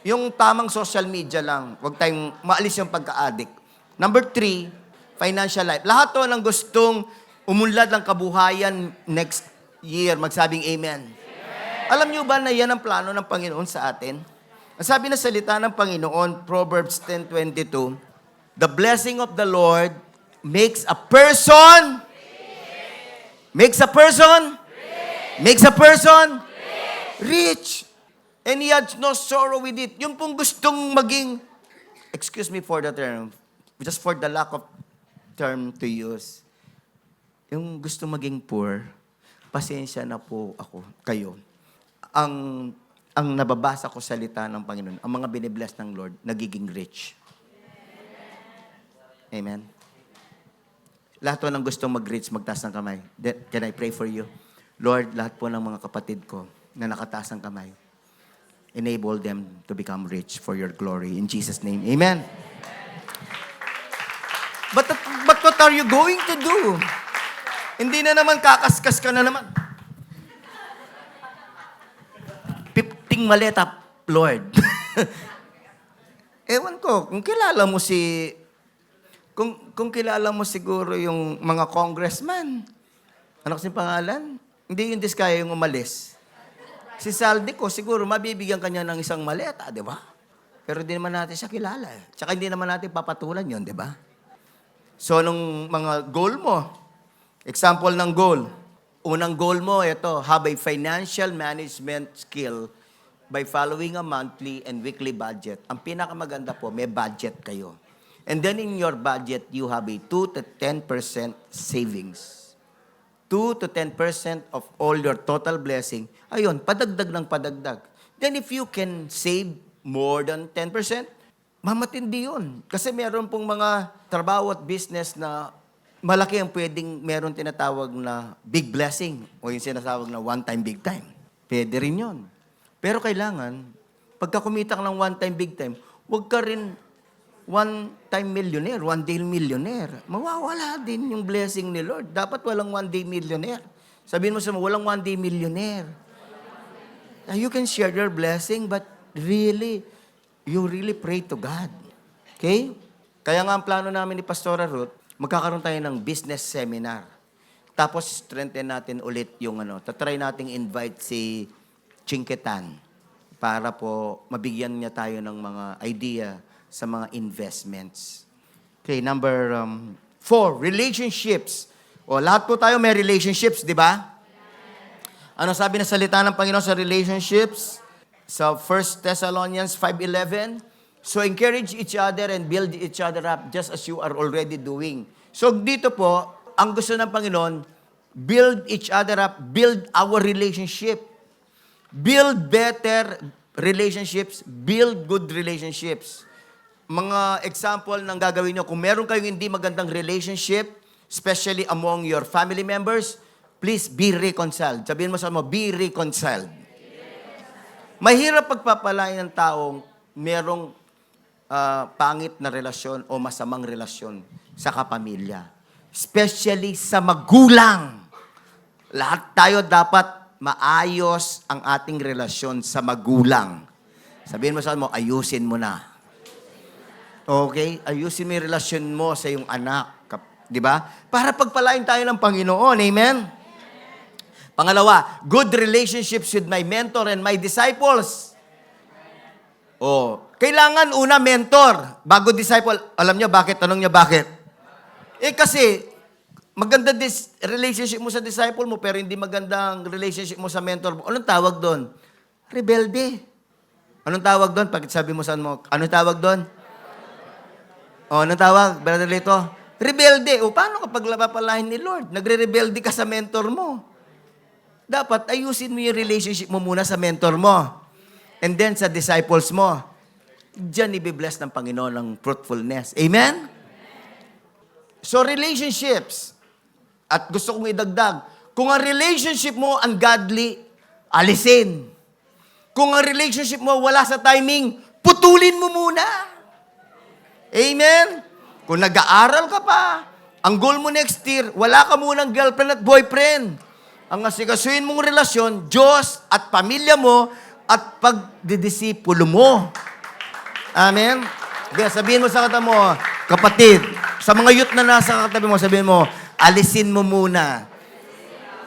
Yung tamang social media lang, huwag tayong maalis yung pagka-addict. Number 3, financial life. Lahat to ng gustong umunlad ng kabuhayan next year, magsabing amen. Alam niyo ba na yan ang plano ng Panginoon sa atin? Ang sabi na salita ng Panginoon, Proverbs 10:22, the blessing of the Lord makes a person rich. And he had no sorrow with it. Yung pong gustong maging, excuse me for the term, just for the lack of term to use, yung gusto maging poor, pasensya na po kayo. Ang nababasa ko salita ng Panginoon, ang mga binibless ng Lord, nagiging rich. Amen. Lahat po ng gustong mag-rich, magtaas ng kamay. Can I pray for you? Lord, lahat po ng mga kapatid ko na nakataas ng kamay, enable them to become rich for your glory. In Jesus' name, amen. But what are you going to do? Hindi na naman kakaskas ka na naman. 50 maleta, Lord. Ewan ko, kung kilala mo kung kilala mo siguro yung mga congressman, ano kasi pangalan? Hindi yung Diskaya yung umalis. Si Saldi ko, siguro mabibigyan kanya ng isang maleta, di ba? Pero di naman natin siya kilala. Tsaka hindi naman natin papatulan yon, di ba? So, nung mga goal mo, example ng goal. Unang goal mo, ito, have a financial management skill by following a monthly and weekly budget. Ang pinakamaganda po, may budget kayo. And then in your budget, you have a 2 to 10% savings. 2 to 10% of all your total blessing. Ayun, padagdag ng padagdag. Then if you can save more than 10%, mamatindi yun. Kasi meron pong mga trabaho at business na malaki ang pwedeng meron tinatawag na big blessing o yung sinasawag na one-time, big time. Pwede rin yun. Pero kailangan, pagka kumita ka ng one-time, big time, huwag ka rin one-time millionaire, one-day millionaire. Mawawala din yung blessing ni Lord. Dapat walang one-day millionaire. Sabihin mo sa mga, walang one-day millionaire. Now, you can share your blessing, but really, you really pray to God. Okay? Kaya nga ang plano namin ni Pastora Ruth, magkakaroon tayo ng business seminar. Tapos, strengthen natin ulit yung tatry nating invite si Chinketan para po mabigyan niya tayo ng mga idea sa mga investments. Okay, number 4, relationships. O, lahat po tayo may relationships, di ba? Ano sabi na salita ng Panginoon sa relationships? Sa 1 Thessalonians 5:11, so encourage each other and build each other up just as you are already doing. So dito po, ang gusto ng Panginoon, build each other up, build our relationship. Build better relationships, build good relationships. Mga example ng gagawin nyo, kung meron kayong hindi magandang relationship, especially among your family members, please be reconciled. Sabihin mo sa mo, be reconciled. Mahirap pagpapalain ng taong merong pangit na relasyon o masamang relasyon sa kapamilya. Especially sa magulang. Lahat tayo dapat maayos ang ating relasyon sa magulang. Sabihin mo sa mo, ayusin mo na. Okay? Ayusin mo yung relasyon mo sa iyong anak. Di ba? Para pagpalain tayo ng Panginoon. Amen? Pangalawa, good relationships with my mentor and my disciples. Kailangan una mentor, bago disciple. Alam niyo bakit? Tanong niyo bakit? Kasi, maganda relationship mo sa disciple mo, pero hindi magandang relationship mo sa mentor mo. Anong tawag doon? Rebelde. Anong tawag doon? Pag sabi mo saan mo, anong tawag doon? Anong tawag? Brother Lito? Rebelde. Paano kapag lapapalahin ni Lord? Nagre-rebelde ka sa mentor mo. Dapat ayusin mo yung relationship mo muna sa mentor mo. And then sa disciples mo. Diyan i-bless ng Panginoon ng fruitfulness. Amen? So relationships. At gusto kong idagdag, kung ang relationship mo ungodly, alisin. Kung ang relationship mo wala sa timing, putulin mo muna. Amen? Kung nag-aaral ka pa, ang goal mo next year, wala ka munang girlfriend at boyfriend. Ang asikasuhin mong relasyon, Diyos at pamilya mo at pagdidisipulo mo. Amen? Kaya sabihin mo sa kata mo, kapatid, sa mga youth na nasa katabi mo, sabihin mo, alisin mo muna.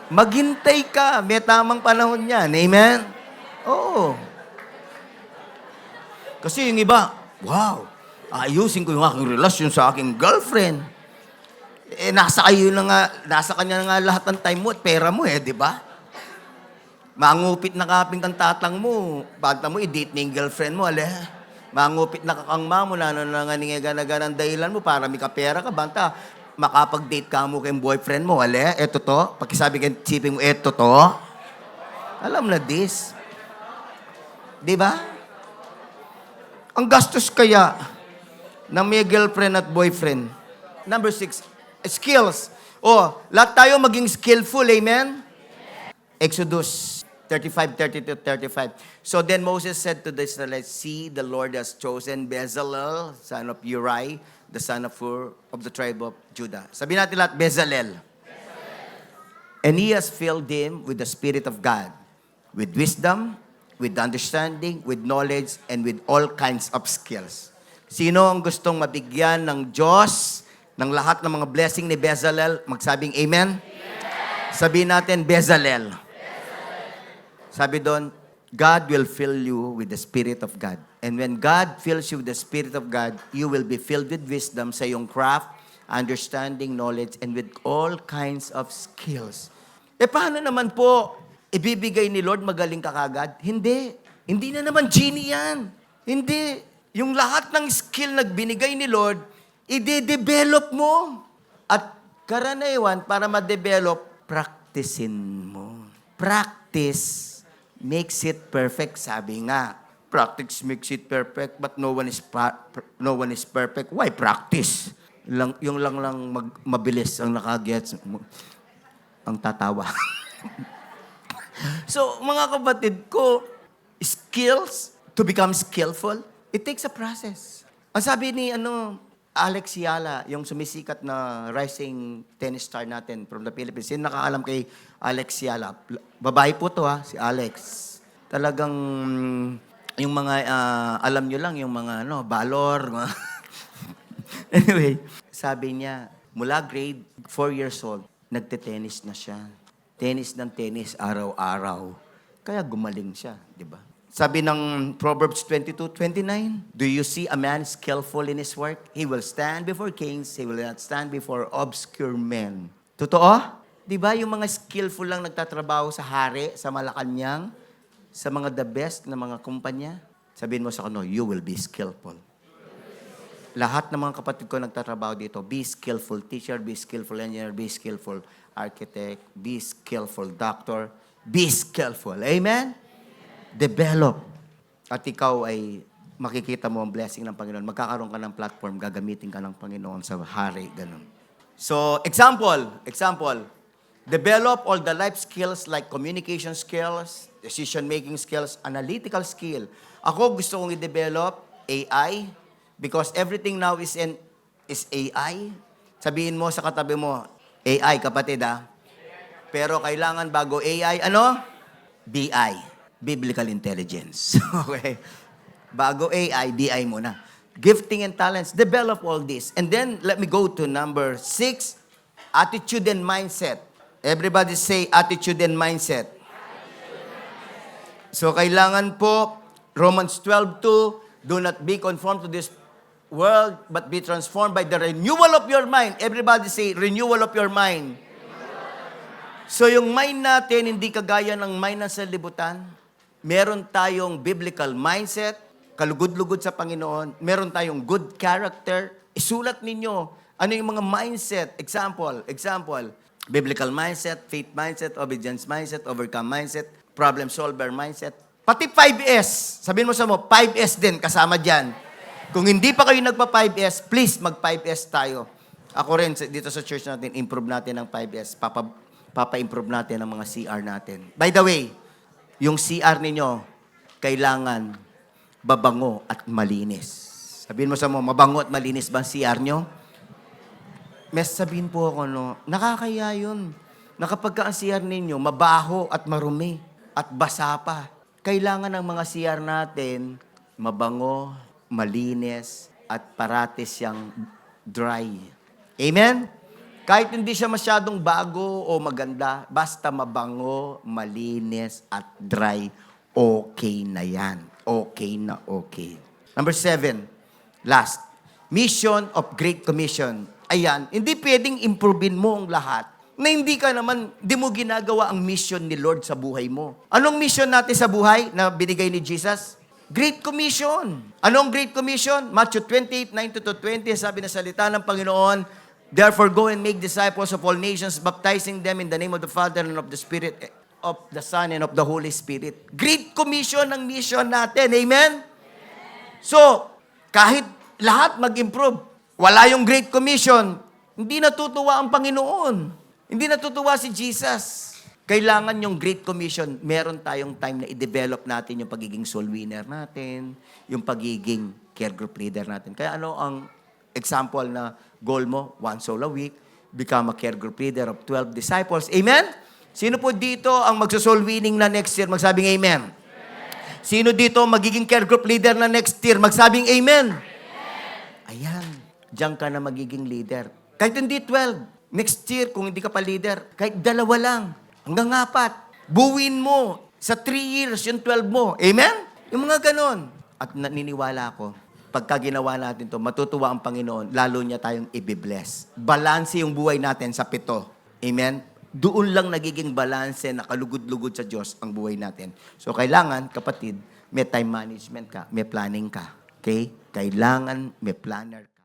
Maghintay ka. May tamang panahon yan. Amen? Oo. Kasi yung iba, wow, ayusin ko yung aking relasyon sa aking girlfriend. Nasa kanya na nga lahat ng time mo at pera mo di ba? Mangupit na kaping kang tatang mo. Bata mo, i-date na yung girlfriend mo, ale. Mangupit na kakangma mo, nananganingaganagan ang dahilan mo para may kapera ka, banta. Makapag-date ka mo kay boyfriend mo, ale. Eto to. Pakisabi kay siping mo, eto to. Alam na this. Di ba? Ang gastos kaya ng may girlfriend at boyfriend. Number 6, skills. Lahat tayo maging skillful, amen? Exodus 35:30-35. So then Moses said to the Israelites, see, the Lord has chosen Bezalel, son of Uri, the son of Hur, of the tribe of Judah. Sabi natin lahat, Bezalel. And he has filled him with the Spirit of God, with wisdom, with understanding, with knowledge, and with all kinds of skills. Sino ang gustong mabigyan ng Diyos ng lahat ng mga blessing ni Bezalel? Magsabing amen? Sabihin natin, Bezalel. Sabi doon, God will fill you with the Spirit of God. And when God fills you with the Spirit of God, you will be filled with wisdom sa iyong craft, understanding, knowledge, and with all kinds of skills. Paano naman po ibibigay ni Lord magaling ka kagad? Hindi. Hindi na naman genie yan. Hindi. Yung lahat ng skill na binigay ni Lord, i-develop mo. At karaniwan, para ma-develop, practicein mo. Practice makes it perfect, sabi nga. Practice makes it perfect, but no one is perfect. Why practice? Yung lang mabilis ang nakagets, ang tatawa. So, mga kapatid ko, skills, to become skillful, it takes a process. Ang sabi ni Alex Yala, yung sumisikat na rising tennis star natin from the Philippines. Sino nakaalam kay Alex Yala? Babae po to si Alex. Talagang, yung mga, alam nyo lang, yung mga, balor. Anyway, sabi niya, mula grade 4 years old, nagte-tennis na siya. Tennis ng tennis, araw-araw. Kaya gumaling siya, di ba? Sabi ng Proverbs 22:29, do you see a man skillful in his work? He will stand before kings, he will not stand before obscure men. Totoo? Di ba yung mga skillful lang nagtatrabaho sa hari, sa Malacanang, sa mga the best na mga kumpanya? Sabihin mo sa kano, you will be skillful. Lahat ng mga kapatid ko nagtatrabaho dito, be skillful teacher, be skillful engineer, be skillful architect, be skillful doctor, be skillful. Amen? Develop. At ikaw ay makikita mo ang blessing ng Panginoon. Magkakaroon ka ng platform, gagamitin ka ng Panginoon sa hari, ganun. So, example. Develop all the life skills like communication skills, decision-making skills, analytical skill. Ako gusto kong i-develop AI because everything now is AI. Sabihin mo sa katabi mo, AI, kapatid Pero kailangan bago AI, BI. Biblical intelligence. Okay? Bago AI, BI muna. Gifting and talents, develop all this. And then, let me go to number 6, attitude and mindset. Everybody say, attitude and mindset. So, kailangan po, Romans 12:2, do not be conformed to this world, but be transformed by the renewal of your mind. Everybody say, renewal of your mind. So, yung mind natin, hindi kagaya ng mind ng libutan. Meron tayong biblical mindset, kalugod-lugod sa Panginoon. Meron tayong good character. Isulat ninyo, ano yung mga mindset? Example, biblical mindset, faith mindset, obedience mindset, overcome mindset, problem solver mindset. Pati 5S. Sabihin mo sa 5S din, kasama dyan. Kung hindi pa kayo nagpa-5S, please mag-5S tayo. Ako rin, dito sa church natin, improve natin ang 5S. Papa-improve natin ang mga CR natin. By the way, yung CR ninyo, kailangan babango at malinis. Sabihin mo sa mabango at malinis ba ang CR nyo? Sabihin po ako, nakakaya yun. Na kapag ang CR ninyo, mabaho at marumi at basa pa. Kailangan ng mga CR natin, mabango, malinis, at paratis siyang dry. Amen? Kahit hindi siya masyadong bago o maganda, basta mabango, malinis, at dry, okay na yan. Okay na okay. Number 7, last. Mission of Great Commission. Ayan, hindi pwedeng improvein mo ang lahat. na hindi ka naman, di mo ginagawa ang mission ni Lord sa buhay mo. Anong mission natin sa buhay na binigay ni Jesus? Great Commission. Anong Great Commission? Matthew 28:19-20, sabi na salita ng Panginoon, therefore go and make disciples of all nations, baptizing them in the name of the Father and of the Spirit, of the Son and of the Holy Spirit. Great Commission ang mission natin. Amen? So, kahit lahat mag-improve, wala yung Great Commission, hindi natutuwa ang Panginoon. Hindi natutuwa si Jesus. Kailangan yung Great Commission, meron tayong time na i-develop natin yung pagiging soul winner natin, yung pagiging care group leader natin. Kaya ano ang example na goal mo? 1 soul a week, become a care group leader of 12 disciples. Amen? Sino po dito ang magso-soul winning na next year? Magsabing amen. Sino dito magiging care group leader na next year? Magsabing amen. Ayan. Diyan ka na magiging leader. Kahit hindi 12. Next year, kung hindi ka pa leader, kahit 2 lang, hanggang 4. Buuin mo. Sa 3 years, yung 12 mo. Amen? Yung mga ganon. At naniniwala ako, pagka ginawa natin to, matutuwa ang Panginoon, lalo niya tayong i-bless. Balanse yung buhay natin sa 7. Amen? Doon lang nagiging balanse, nakalugod-lugod sa Diyos ang buhay natin. So, kailangan, kapatid, may time management ka, may planning ka. Okay? Kailangan may planner ka.